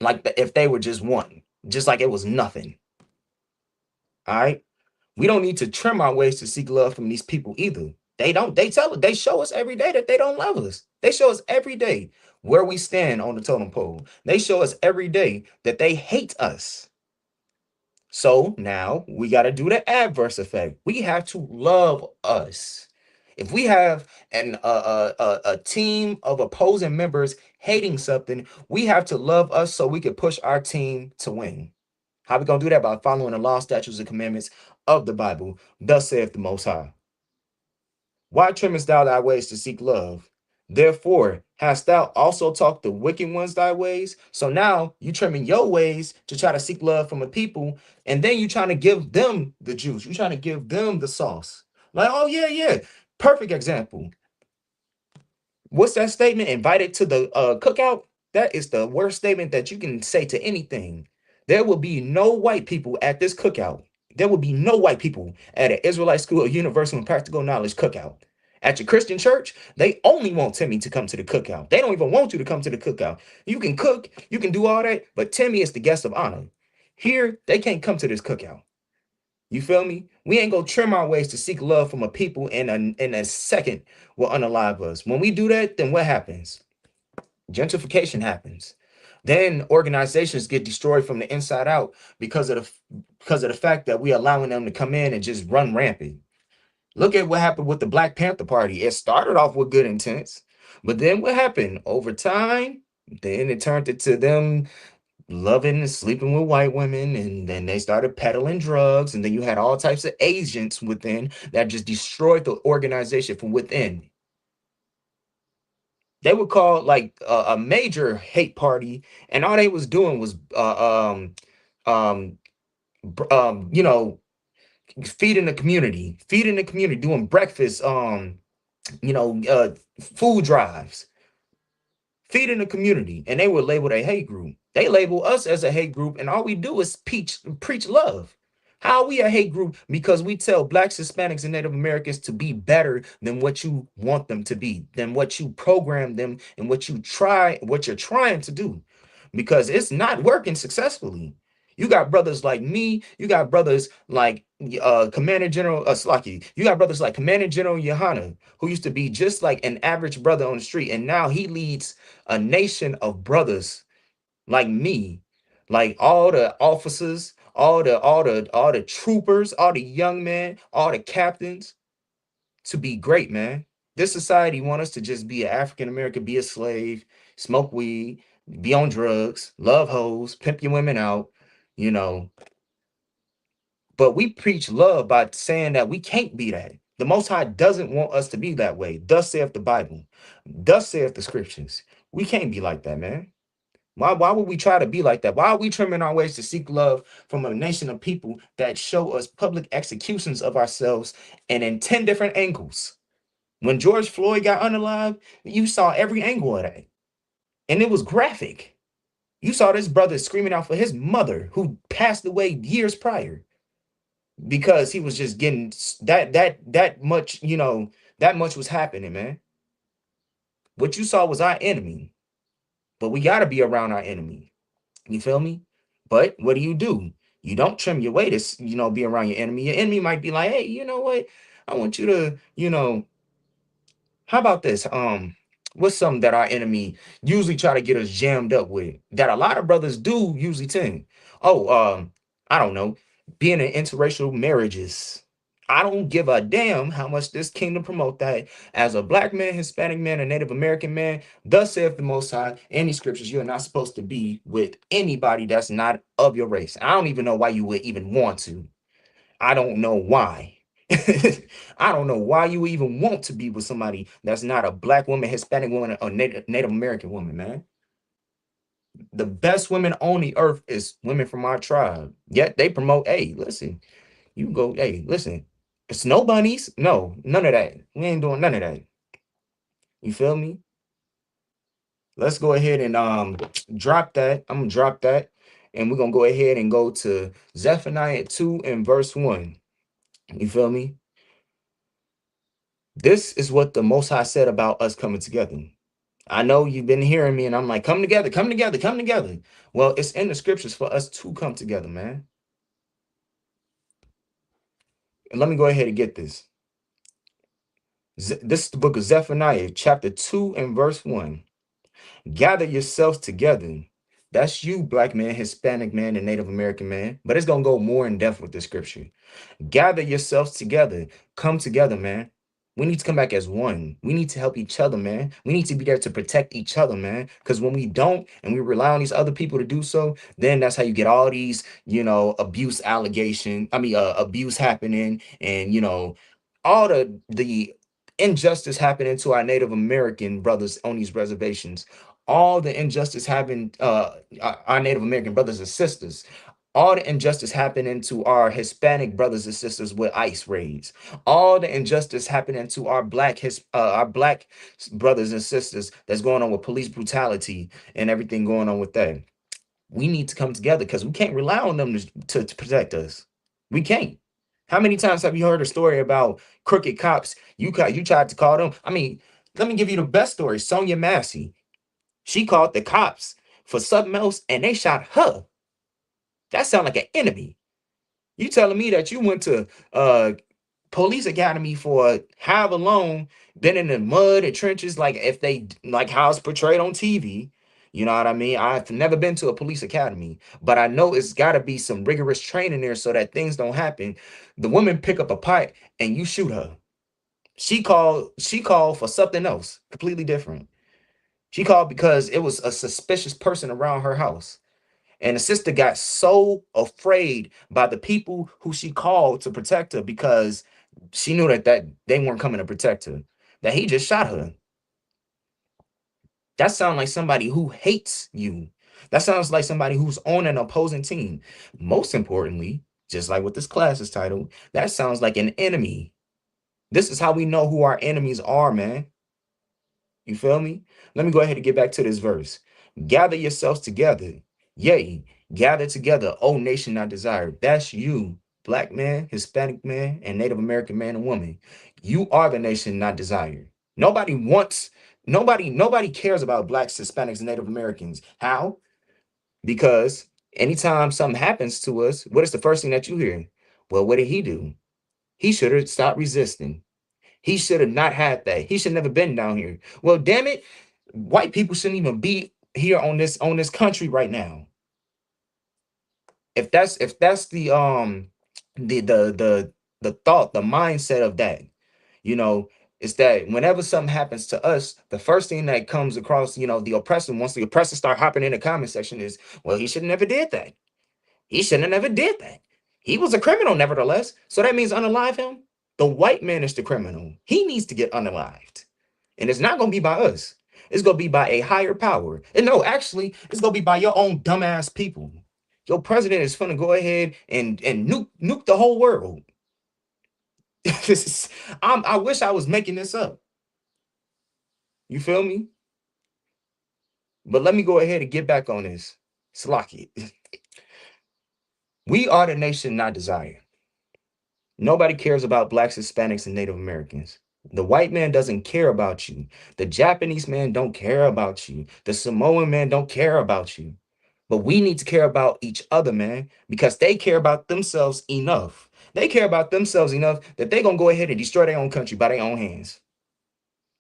if they were just one, just like it was nothing. All right. We don't need to trim our ways to seek love from these people either. They show us every day that they don't love us. They show us every day where we stand on the totem pole. They show us every day that they hate us. So now we got to do the adverse effect. We have to love us. If we have a team of opposing members hating something, we have to love us so we can push our team to win. How we gonna do that? By following the law, statutes, and commandments of the Bible. Thus saith the Most High. Why trimmest thou thy ways to seek love? Therefore, hast thou also taught the wicked ones thy ways? So now you trimming your ways to try to seek love from a people, and then you trying to give them the juice. You trying to give them the sauce. Like, oh yeah, yeah. Perfect example. What's that statement? Invited to the cookout? That is the worst statement that you can say to anything. There will be no white people at this cookout. There will be no white people at an Israelite school of universal and practical knowledge cookout. At your Christian church, they only want Timmy to come to the cookout. They don't even want you to come to the cookout. You can cook, you can do all that, but Timmy is the guest of honor. Here, they can't come to this cookout. You feel me? We ain't gonna trim our ways to seek love from a people in a second will unalive us. When we do that, then what happens? Gentrification happens. Then organizations get destroyed from the inside out because of the fact that we allowing them to come in and just run rampant. Look at what happened with the Black Panther Party. It started off with good intents, but then what happened over time? Then it turned into them loving and sleeping with white women, and then they started peddling drugs, and then you had all types of agents within that just destroyed the organization from within. They would call like a major hate party, and all they was doing was um you know, feeding the community, doing breakfast, you know uh food drives, feeding the community, and they were labeled a hate group. They label us as a hate group, and all we do is preach love. How are we a hate group? Because we tell blacks, Hispanics, and Native Americans to be better than what you want them to be, than what you program them, and what you're trying to do. because it's not working successfully. You got brothers like me. You got brothers like Commander General Slaki. You got brothers like Commander General Yohana, who used to be just like an average brother on the street, and now he leads a nation of brothers like me, like all the officers, all the troopers, all the young men, all the captains, to be great, man. This society want us to just be an African American, be a slave, smoke weed, be on drugs, love hoes, pimp your women out, you know. But we preach love by saying that we can't be that. The Most High doesn't want us to be that way. Thus saith the Bible. Thus saith the scriptures. We can't be like that, man. Why would we try to be like that? Why are we trimming our ways to seek love from a nation of people that show us public executions of ourselves and in 10 different angles? When George Floyd got unalive, you saw every angle of that. And it was graphic. You saw this brother screaming out for his mother who passed away years prior because he was just getting that much, that much was happening, man. What you saw was our enemy, but we got to be around our enemy. You feel me? But what do? You don't trim your way to, be around your enemy. Your enemy might be like, hey, you know what? I want you to, how about this? What's something that our enemy usually try to get us jammed up with that a lot of brothers do usually tend? Oh, I don't know, being in interracial marriages. I don't give a damn how much this kingdom promote that. As a black man, Hispanic man, a Native American man, thus saith the Most High, in these scriptures, you're not supposed to be with anybody that's not of your race. I don't even know why you would even want to. I don't know why. I don't know why you even want to be with somebody that's not a black woman, Hispanic woman, or Native American woman, man. The best women on the earth is women from our tribe. Yet they promote, hey, listen, you go, hey, listen, snow bunnies? No, none of that. We ain't doing none of that. You feel me? Let's go ahead and drop that. I'm gonna drop that. And we're gonna go ahead and go to Zephaniah 2 and verse 1. You feel me? This is what the Most High said about us coming together. I know you've been hearing me, and I'm like, come together, come together, come together. Well, it's in the scriptures for us to come together, man. And let me go ahead and get this. This is the book of Zephaniah, chapter 2 and verse 1. Gather yourselves together. That's you, black man, Hispanic man, and Native American man. But it's going to go more in depth with the scripture. Gather yourselves together. Come together, man. We need to come back as one. We need to help each other, man. We need to be there to protect each other, man. Because when we don't and we rely on these other people to do so, then that's how you get all these, abuse happening, and all the injustice happening to our Native American brothers on these reservations. All the injustice happened, our Native American brothers and sisters, all the injustice happening to our Hispanic brothers and sisters with ICE raids, all the injustice happening to our black brothers and sisters that's going on with police brutality and everything going on with that. We need to come together because we can't rely on them to protect us. We can't. How many times have you heard a story about crooked cops? You tried to call them. I mean, let me give you the best story. Sonia Massey. She called the cops for something else and they shot her. That sounds like an enemy. You telling me that you went to police academy for however long, been in the mud and trenches, like if they like how it's portrayed on TV. You know what I mean? I've never been to a police academy, but I know it's got to be some rigorous training there so that things don't happen. The woman pick up a pipe and you shoot her. She called for something else, completely different. She called because it was a suspicious person around her house. And the sister got so afraid by the people who she called to protect her because she knew that they weren't coming to protect her, that he just shot her. That sounds like somebody who hates you. That sounds like somebody who's on an opposing team. Most importantly, just like what this class is titled, that sounds like an enemy. This is how we know who our enemies are, man. You feel me? Let me go ahead and get back to this verse. Gather yourselves together. Yea, gather together, O nation not desired. That's you, black man, Hispanic man, and Native American man and woman. You are the nation not desired. Nobody cares about blacks, Hispanics, and Native Americans. How? Because anytime something happens to us, what is the first thing that you hear? Well, what did he do? He should have stopped resisting. He should have not had that. He should never been down here. Well, damn it, white people shouldn't even be here on this country right now. If that's the thought, the mindset of that, you know, is that whenever something happens to us, the first thing that comes across, the oppressor, once the oppressor start hopping in the comment section is, well, he should have never did that. He shouldn't have never did that. He was a criminal, nevertheless. So that means unalive him. The white man is the criminal. He needs to get unalived. And it's not going to be by us. It's going to be by a higher power. And no, actually, it's going to be by your own dumbass people. Your president is going to go ahead and nuke the whole world. this is, I wish I was making this up. You feel me? But let me go ahead and get back on this. Slocky. We are the nation not desired. Nobody cares about blacks, Hispanics, and Native Americans. The white man doesn't care about you. The Japanese man don't care about you. The Samoan man don't care about you. But we need to care about each other, man, because they care about themselves enough. They care about themselves enough that they're going to go ahead and destroy their own country by their own hands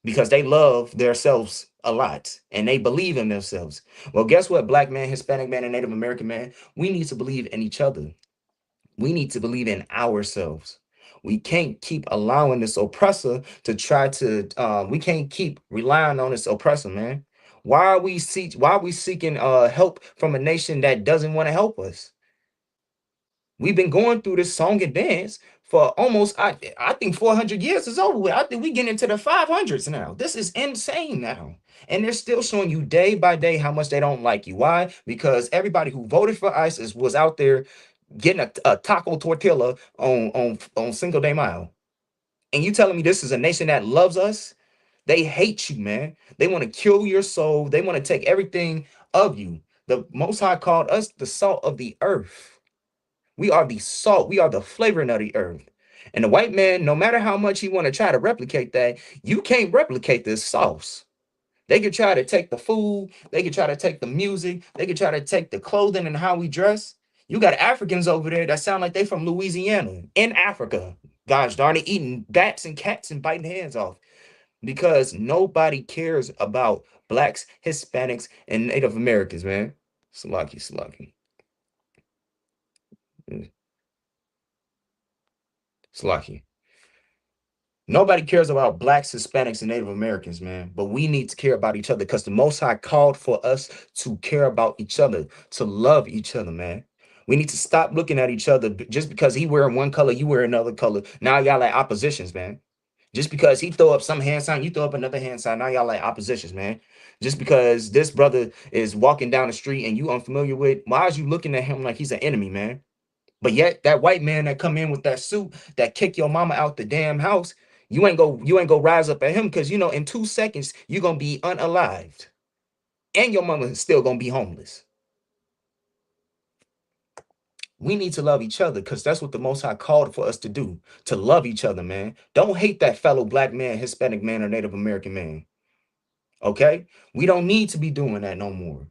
because they love themselves a lot and they believe in themselves. Well, guess what, black man, Hispanic man, and Native American man? We need to believe in each other. We need to believe in ourselves. We can't keep allowing this oppressor to try to. We can't keep relying on this oppressor, man. Why are we seeking help from a nation that doesn't want to help us? We've been going through this song and dance for almost, I think 400 years is over with. I think we getting into the 500s now. This is insane now. And they're still showing you day by day how much they don't like you. Why? Because everybody who voted for ISIS was out there getting a taco tortilla on Cinco de Mayo. And you telling me this is a nation that loves us? They hate you, man. They want to kill your soul. They want to take everything of you. The Most High called us the salt of the earth. We are the salt. We are the flavoring of the earth. And the white man, no matter how much he want to try to replicate that, you can't replicate this sauce. They could try to take the food, they could try to take the music, they could try to take the clothing and how we dress. You got Africans over there that sound like they from Louisiana in Africa. Gosh darn it, eating bats and cats and biting hands off because nobody cares about blacks, Hispanics, and Native Americans, man. Slucky, slucky, slucky. Nobody cares about blacks, Hispanics, and Native Americans, man. But we need to care about each other because the Most High called for us to care about each other, to love each other, man. We need to stop looking at each other just because he wearing one color, you wear another color. Now y'all like oppositions, man. Just because he throw up some hand sign, you throw up another hand sign. Now y'all like oppositions, man. Just because this brother is walking down the street and you unfamiliar with, why is you looking at him like he's an enemy, man? But yet that white man that come in with that suit that kick your mama out the damn house, you ain't go rise up at him because in 2 seconds you're gonna be unalived. And your mama is still gonna be homeless. We need to love each other because that's what the Most High called for us to do, to love each other, man. Don't hate that fellow black man, Hispanic man, or Native American man. Okay? We don't need to be doing that no more.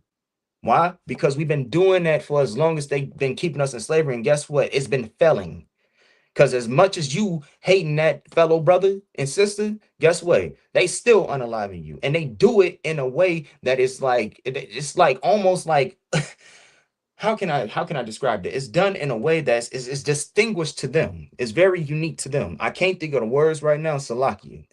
Why? Because we've been doing that for as long as they've been keeping us in slavery. And guess what? It's been failing. Because as much as you hating that fellow brother and sister, guess what? They still unaliving you. And they do it in a way that is like, it's like almost like how can I describe it? It's done in a way that's is distinguished to them. It's very unique to them. I can't think of the words right now, Salakia,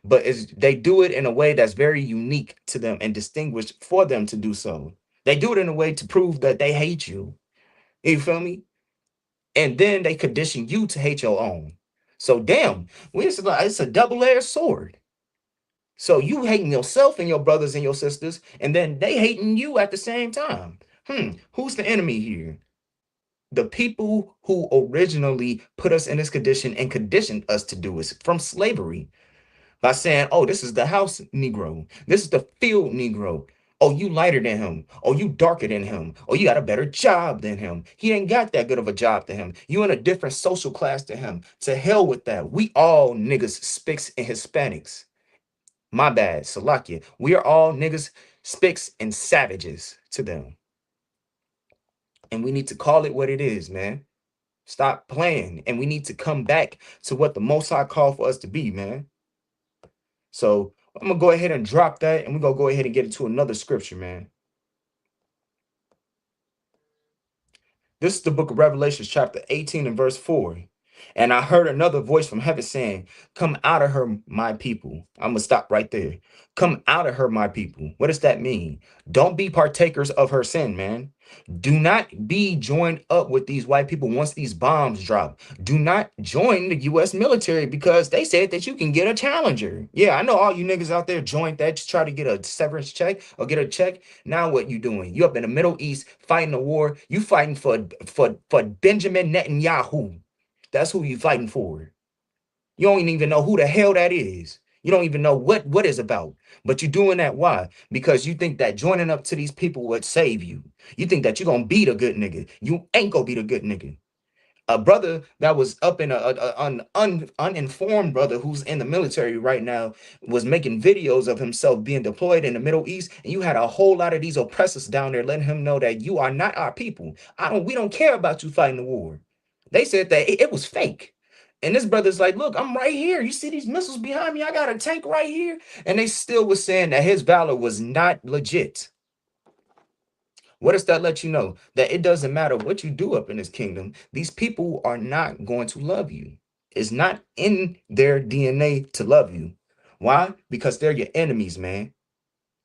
but they do it in a way that's very unique to them and distinguished for them to do so. They do it in a way to prove that they hate you. You feel me? And then they condition you to hate your own. So damn, it's a double-edged sword. So you hating yourself and your brothers and your sisters, and then they hating you at the same time. Who's the enemy here? The people who originally put us in this condition and conditioned us to do it from slavery by saying, oh, this is the house Negro. This is the field Negro. Oh, you lighter than him. Oh, you darker than him. Oh, you got a better job than him. He ain't got that good of a job to him. You in a different social class to him. To hell with that. We all niggas, Spics, and Hispanics. My bad, Salakia. We are all niggas, Spics, and savages to them. And we need to call it what it is, man. Stop playing. And we need to come back to what the Most High called for us to be, man. So I'm gonna go ahead and drop that, and we're gonna go ahead and get into another scripture, man. This is the book of Revelation, chapter 18 and verse 4. And I heard another voice from heaven saying, "Come out of her, my people." I'm going to stop right there. Come out of her, my people. What does that mean? Don't be partakers of her sin, man. Do not be joined up with these white people once these bombs drop. Do not join the U.S. military because they said that you can get a challenger. Yeah, I know all you niggas out there joined that to try to get a severance check or get a check. Now what you doing? You up in the Middle East fighting a war. You fighting for Benjamin Netanyahu. That's who you fighting for. You don't even know who the hell that is. You don't even know what is about. But you're doing that. Why? Because you think that joining up to these people would save you. You think that you're gonna beat a good nigga. You ain't gonna beat a good nigga. A brother that was up in an uninformed brother who's in the military right now was making videos of himself being deployed in the Middle East, and you had a whole lot of these oppressors down there letting him know that you are not our people. We don't care about you fighting the war. They said that it was fake. And this brother's like, look, I'm right here. You see these missiles behind me? I got a tank right here. And they still was saying that his valor was not legit. What does that let you know? That it doesn't matter what you do up in this kingdom, these people are not going to love you. It's not in their DNA to love you. Why? Because they're your enemies, man.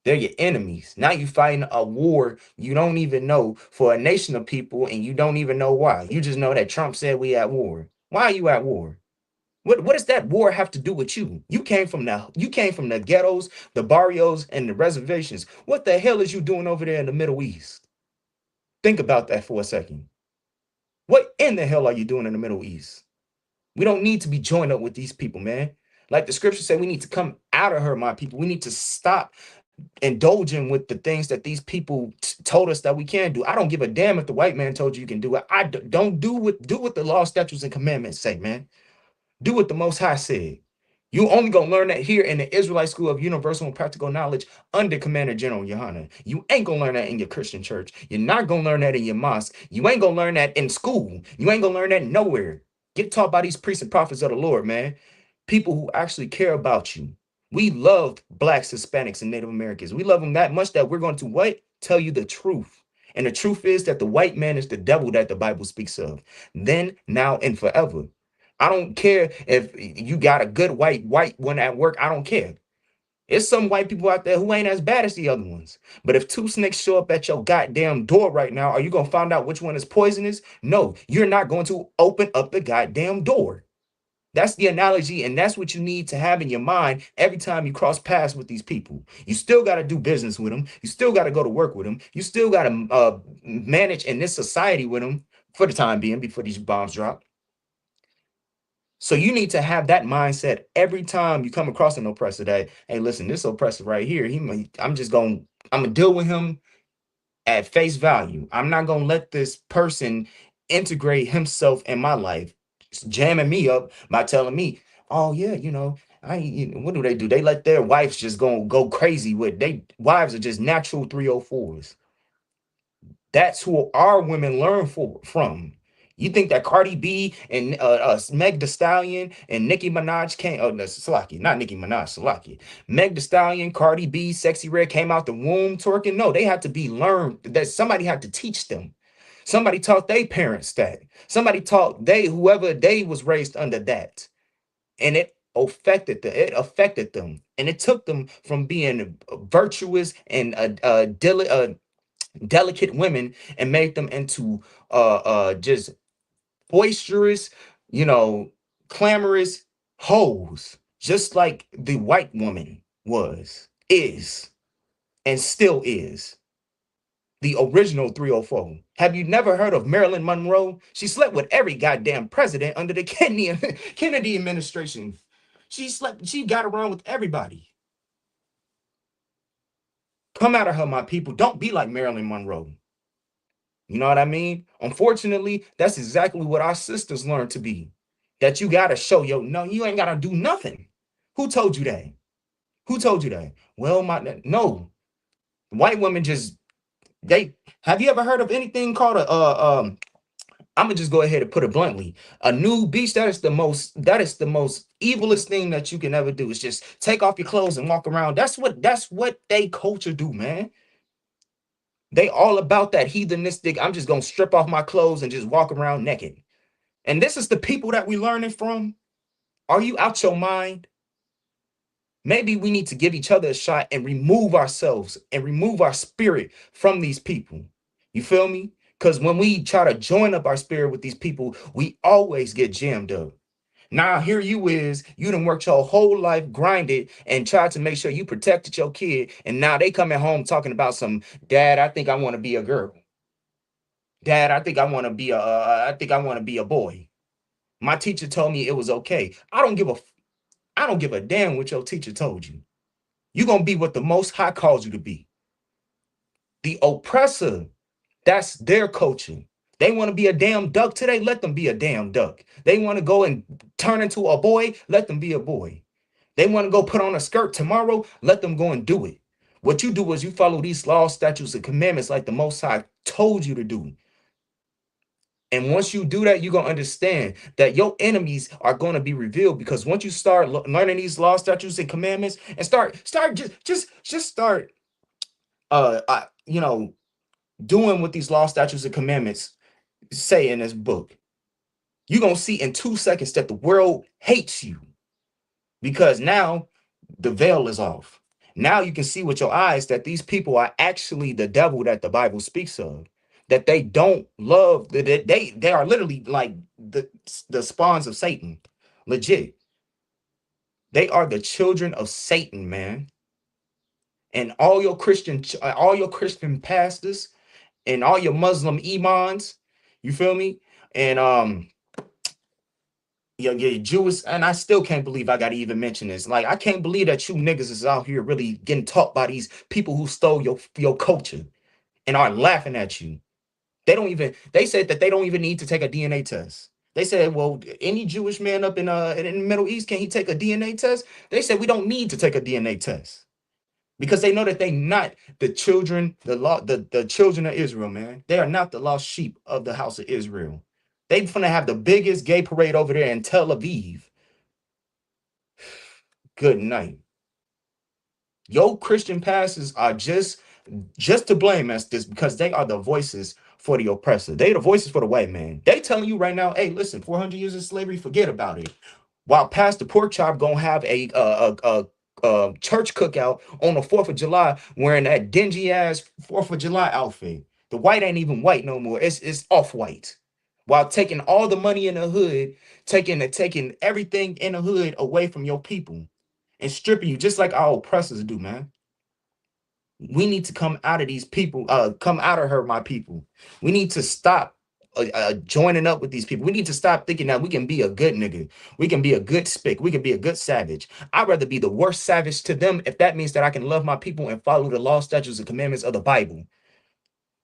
They're your enemies. Now you fighting a war you don't even know for a nation of people, and you don't even know why. You just know that Trump said we at war. Why are you at war? What does that war have to do with you? You came from the ghettos, the barrios, and the reservations. What the hell is you doing over there in the Middle East? Think about that for a second. What in the hell are you doing in the Middle East? We don't need to be joined up with these people, man. Like the scripture said, we need to come out of her, my people. We need to stop indulging with the things that these people told us that we can do. I don't give a damn if the white man told you you can do it. Don't do what the law, statutes, and commandments say, man. Do what the Most High said. You only gonna learn that here in the Israelite School of Universal and Practical Knowledge under Commander General Yohana. You ain't gonna learn that in your Christian church. You're not gonna learn that in your mosque. You ain't gonna learn that in school. You ain't gonna learn that nowhere. Get taught by these priests and prophets of the Lord, man. People who actually care about you. We love blacks, Hispanics, and Native Americans. We love them that much that we're going to what? Tell you the truth. And the truth is that the white man is the devil that the Bible speaks of. Then, now, and forever. I don't care if you got a good white one at work. I don't care. There's some white people out there who ain't as bad as the other ones. But if two snakes show up at your goddamn door right now, are you gonna find out which one is poisonous? No, you're not going to open up the goddamn door. That's the analogy, and that's what you need to have in your mind every time you cross paths with these people. You still got to do business with them. You still got to go to work with them. You still got to manage in this society with them for the time being before these bombs drop. So you need to have that mindset every time you come across an oppressor that, hey, listen, this oppressor right here, I'm gonna deal with him at face value. I'm not gonna let this person integrate himself in my life, jamming me up by telling me, oh yeah, what do? They let their wives just go crazy with they wives are just natural 304s. That's who our women learn from. You think that Cardi B and Meg Thee Stallion and Nicki Minaj came? Oh, no, Salaki, not Nicki Minaj, Salaki. Meg Thee Stallion, Cardi B, Sexy Red came out the womb twerking. No, they had to be learned. That somebody had to teach them. Somebody taught their parents that. Somebody taught whoever they was raised under that, and it affected them. It affected them, and it took them from being virtuous and delicate women and made them into just boisterous, you know, clamorous hoes, just like the white woman is, and still is. The original 304. Have you never heard of Marilyn Monroe? She slept with every goddamn president under the Kennedy administration. She got around with everybody. Come out of her, my people. Don't be like Marilyn Monroe. You know what I mean? Unfortunately, that's exactly what our sisters learned to be. That you gotta show no, you ain't gotta do nothing. Who told you that? Who told you that? Well, no. White women just They have you ever heard of anything called a I'm gonna just go ahead and put it bluntly. A nude beach, that is the most evilest thing that you can ever do. Is just take off your clothes and walk around. That's what they culture do, man. They all about that heathenistic. I'm just gonna strip off my clothes and just walk around naked. And this is the people that we learning from. Are you out your mind? Maybe we need to give each other a shot and remove ourselves and remove our spirit from these people. You feel me? Because when we try to join up our spirit with these people, we always get jammed up. Now, here you is, you done worked your whole life, grinded, and tried to make sure you protected your kid. And now they coming home talking about some, dad, I think I want to be a girl. Dad, I think I want to be a boy. My teacher told me it was okay. I don't give a damn what your teacher told you. You're gonna be what the most high calls you to be. The oppressor, that's their culture. They want to be a damn duck today, let them be a damn duck. They want to go and turn into a boy, let them be a boy. They want to go put on a skirt tomorrow, let them go and do it. What you do is you follow these laws, statutes, and commandments like the Most High told you to do. And once you do that, you're gonna understand that your enemies are gonna be revealed because once you start learning these laws, statutes, and commandments, and start just start you know doing what these law, statutes, and commandments say in this book, you're gonna see in 2 seconds that the world hates you because now the veil is off. Now you can see with your eyes that these people are actually the devil that the Bible speaks of. That they don't love that they are literally like the spawns of Satan. Legit. They are the children of Satan, man. And all your Christian pastors and all your Muslim imams, you feel me? And your Jewish, and I still can't believe I gotta even mention this. Like, I can't believe that you niggas is out here really getting taught by these people who stole your culture and are laughing at you. They said that they don't even need to take a DNA test. They said, well, any Jewish man up in the Middle East, can he take a DNA test? They said we don't need to take a DNA test because they know that they not the children, the children of Israel, man. They are not the lost sheep of the house of Israel. They finna have the biggest gay parade over there in Tel Aviv. Good night. Your Christian pastors are just to blame as this because they are the voices for the oppressor. They the voices for the white man. They telling you right now, hey, listen, 400 years of slavery, forget about it. While Pastor Porkchop gonna have a church cookout on the 4th of July wearing that dingy ass 4th of July outfit. The white ain't even white no more. It's off white. While taking all the money in the hood, taking everything in the hood away from your people and stripping you just like our oppressors do, man. We need to come out of these people, come out of her, my people. We need to stop joining up with these people. We need to stop thinking that we can be a good nigga. We can be a good spick. We can be a good savage. I'd rather be the worst savage to them if that means that I can love my people and follow the law, statutes, and commandments of the Bible.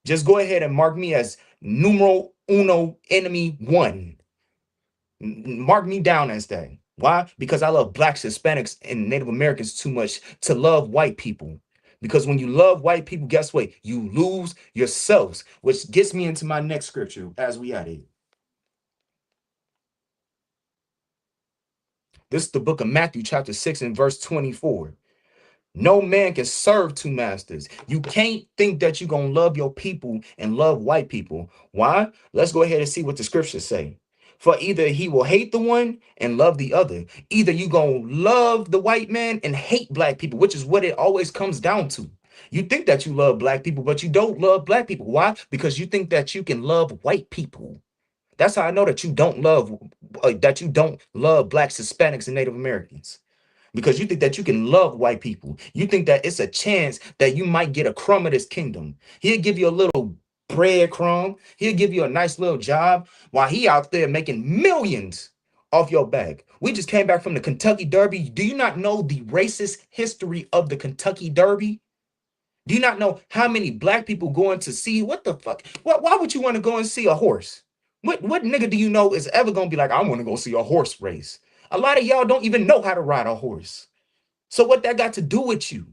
Just go ahead and mark me as numero uno enemy one. Mark me down as that. Why? Because I love blacks, Hispanics, and Native Americans too much to love white people. Because when you love white people, guess what? You lose yourselves, which gets me into my next scripture as we at it. This is the book of Matthew, chapter 6, and verse 24. No man can serve two masters. You can't think that you're going to love your people and love white people. Why? Let's go ahead and see what the scriptures say. For either he will hate the one and love the other. Either you going to love the white man and hate black people, which is what it always comes down to. You think that you love black people, but you don't love black people. Why? Because you think that you can love white people. That's how I know that you don't love blacks, Hispanics, and Native Americans because you think that you can love white people. You think that it's a chance that you might get a crumb of this kingdom. He'll give you a little breadcrumb. He'll give you a nice little job while he out there making millions off your back. We just came back from the Kentucky Derby. Do you not know the racist history of the Kentucky Derby? Do you not know how many black people going to see what the fuck? Why would you want to go and see a horse? What nigga do you know is ever gonna be like, I want to go see a horse race? A lot of y'all don't even know how to ride a horse. So what that got to do with you?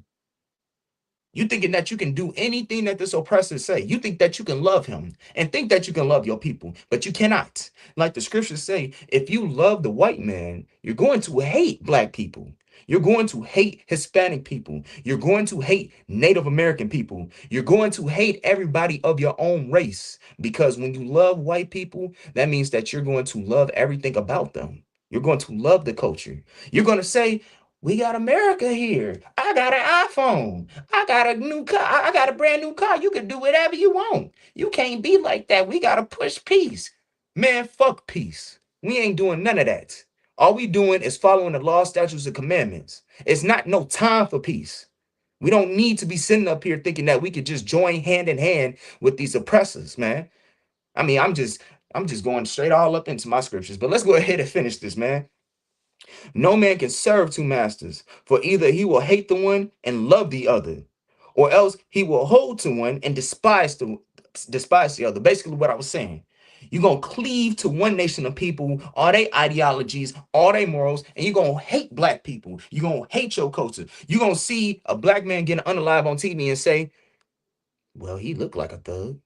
You thinking that you can do anything that this oppressor say. You think that you can love him and think that you can love your people, but you cannot. Like the scriptures say, if you love the white man, you're going to hate black people. You're going to hate Hispanic people. You're going to hate Native American people. You're going to hate everybody of your own race because when you love white people, that means that you're going to love everything about them. You're going to love the culture. You're going to say, we got America here. I got an iPhone. I got a new car. I got a brand new car. You can do whatever you want. You can't be like that. We got to push peace. Man, fuck peace. We ain't doing none of that. All we doing is following the law, statutes, and commandments. It's not no time for peace. We don't need to be sitting up here thinking that we could just join hand in hand with these oppressors, man. I mean, I'm just going straight all up into my scriptures, but let's go ahead and finish this, man. No man can serve two masters, for either he will hate the one and love the other, or else he will hold to one and despise the other. Basically, what I was saying. You're gonna cleave to one nation of people, all their ideologies, all their morals, and you're gonna hate black people. You're gonna hate your culture. You're gonna see a black man getting unalive on TV and say, well, he looked like a thug.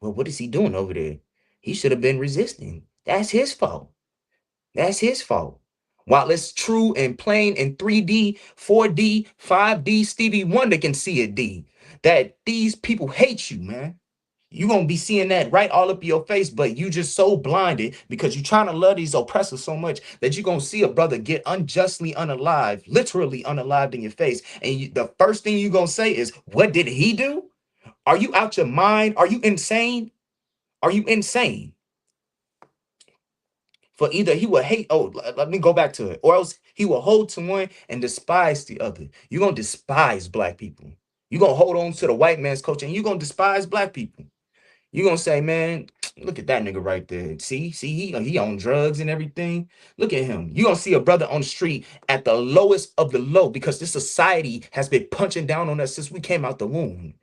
Well, what is he doing over there? He should have been resisting. That's his fault. That's his fault. While it's true and plain in 3D, 4D, 5D, Stevie Wonder can see it, D. That these people hate you, man. You're going to be seeing that right all up your face, but you just so blinded because you're trying to love these oppressors so much that you're going to see a brother get unjustly unalived, literally unalived in your face. And the first thing you're going to say is, what did he do? Are you out your mind? Are you insane? Are you insane? For either he will hate, oh, let me go back to it, or else he will hold to one and despise the other. You're going to despise black people. You're going to hold on to the white man's culture and you're going to despise black people. You're going to say, man, look at that nigga right there. See, he on drugs and everything. Look at him. You're going to see a brother on the street at the lowest of the low because this society has been punching down on us since we came out the womb.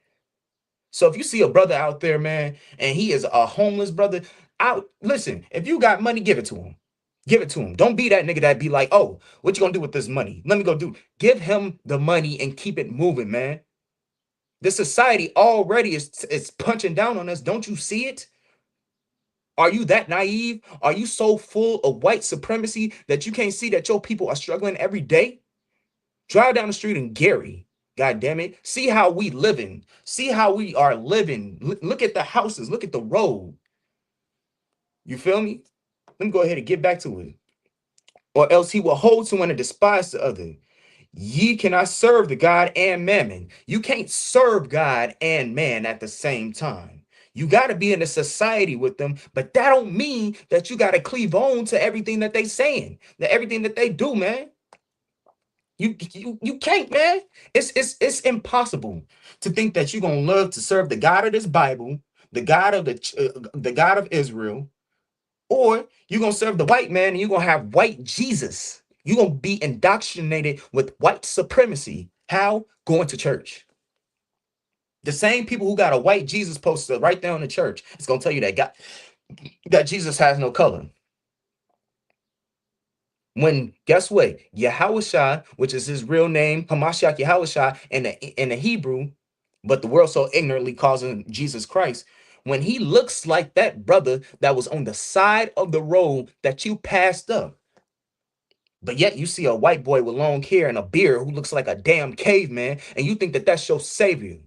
So if you see a brother out there, man, and he is a homeless brother, out listen, if you got money, give it to him. Give it to him. Don't be that nigga that be like, oh, what you gonna do with this money? Let me go do. Give him the money and keep it moving, man. The society already is punching down on us. Don't you see it? Are you that naive? Are you so full of white supremacy that you can't see that your people are struggling every day? Drive down the street in Gary. God damn it. See how we living. See how we are living. Look at the houses. Look at the road. You feel me? Let me go ahead and get back to it. Or else he will hold to one and despise the other. Ye cannot serve the God and mammon. You can't serve God and man at the same time. You got to be in a society with them, but that don't mean that you got to cleave on to everything that they saying, that everything that they do, man. You can't, man. It's impossible to think that you're gonna love to serve the God of this Bible, the God of the God of Israel, or you're gonna serve the white man and you're gonna have white Jesus. You're gonna be indoctrinated with white supremacy. How? Going to church. The same people who got a white Jesus poster right there in the church, it's gonna tell you that God, that Jesus has no color. When guess what? Yahushua, which is his real name, Hamashiach Yahushua in the Hebrew, but the world so ignorantly calls him Jesus Christ. When he looks like that brother that was on the side of the road that you passed up, but yet you see a white boy with long hair and a beard who looks like a damn caveman, and you think that that's your savior.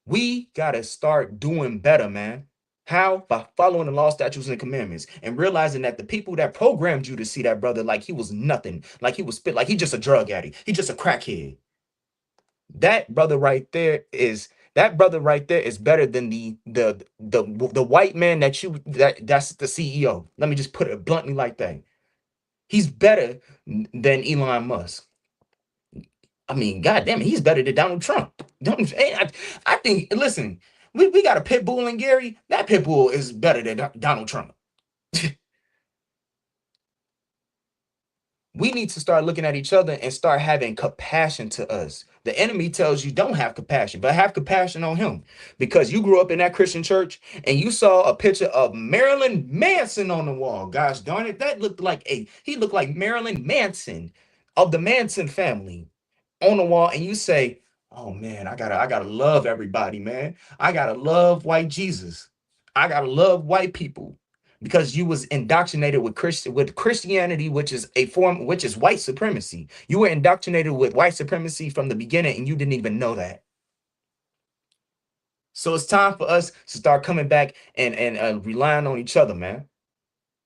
We gotta start doing better, man. How? By following the law, statutes, and commandments, and realizing that the people that programmed you to see that brother like he was nothing, like he was spit, like he just a drug addict, he just a crackhead. That brother right there is better than the white man that's the CEO. Let me just put it bluntly like that. He's better than Elon Musk. I mean, goddamn it, he's better than Donald Trump. I think, listen, we got a pit bull in Gary. That pit bull is better than Donald Trump. We need to start looking at each other and start having compassion to us. The enemy tells you don't have compassion, but have compassion on him because you grew up in that Christian church and you saw a picture of Marilyn Manson on the wall. Gosh darn it, he looked like Marilyn Manson of the Manson family on the wall, and you say, Oh man, I gotta love everybody, man. I gotta love white Jesus. I gotta love white people because you was indoctrinated with Christianity, which is a form, which is white supremacy. You were indoctrinated with white supremacy from the beginning, and you didn't even know that. So it's time for us to start coming back and relying on each other, man.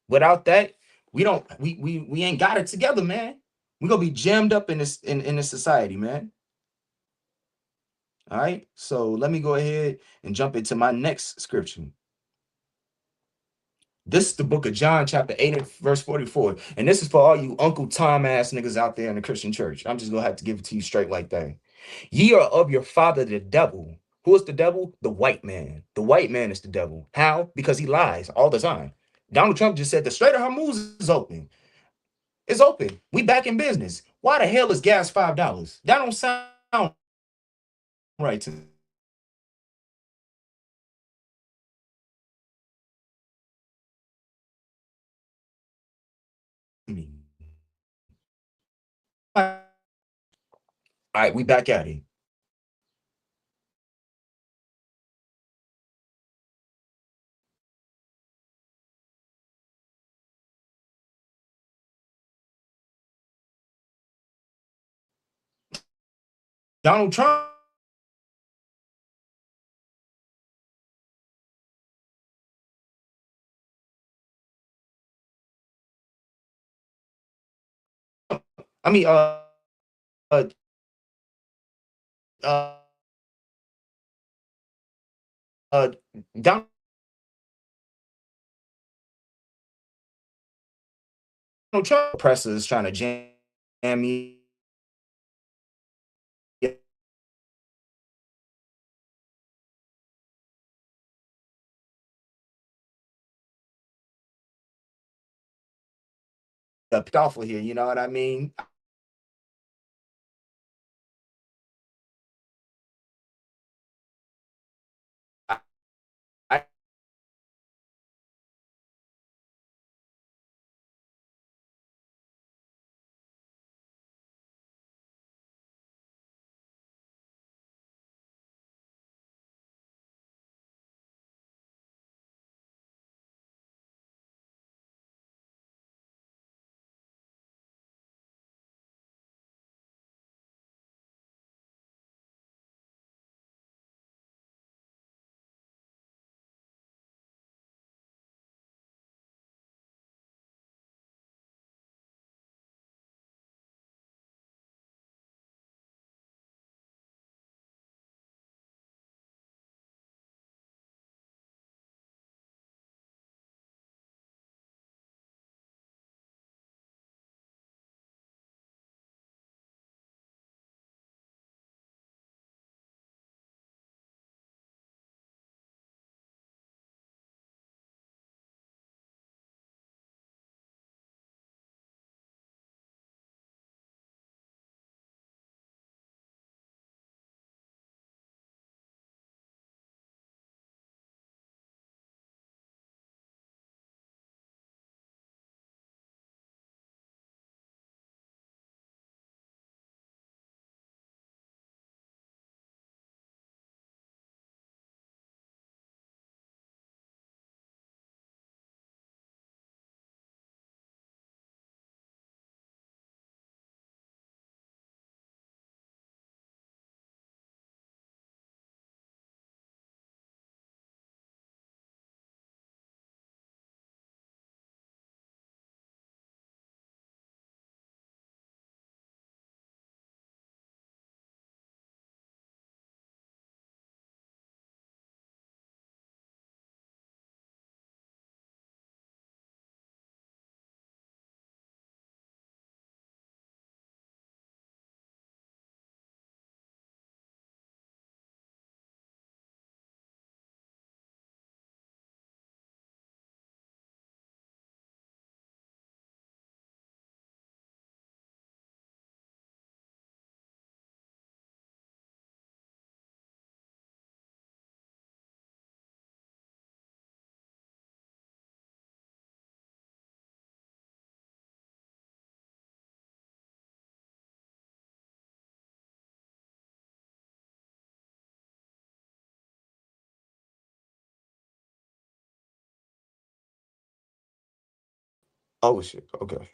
Without that, we don't we ain't got it together, man. We're gonna be jammed up in this society, man. All right. So let me go ahead and jump into my next scripture. This is the book of John, chapter 8, and verse 44. And this is for all you Uncle Tom ass niggas out there in the Christian church. I'm just gonna have to give it to you straight like that. Ye are of your father the devil. Who is the devil? The white man. The white man is the devil. How? Because he lies all the time. Donald Trump just said the Strait of Hormuz is open. It's open. We back in business. Why the hell is gas $5? That don't sound right to me. All right, we back at it. Donald Trump. I mean, uh, uh, uh Donald Trump press is trying to jam me up off of here. You know what I mean? I, I Oh shit. Okay.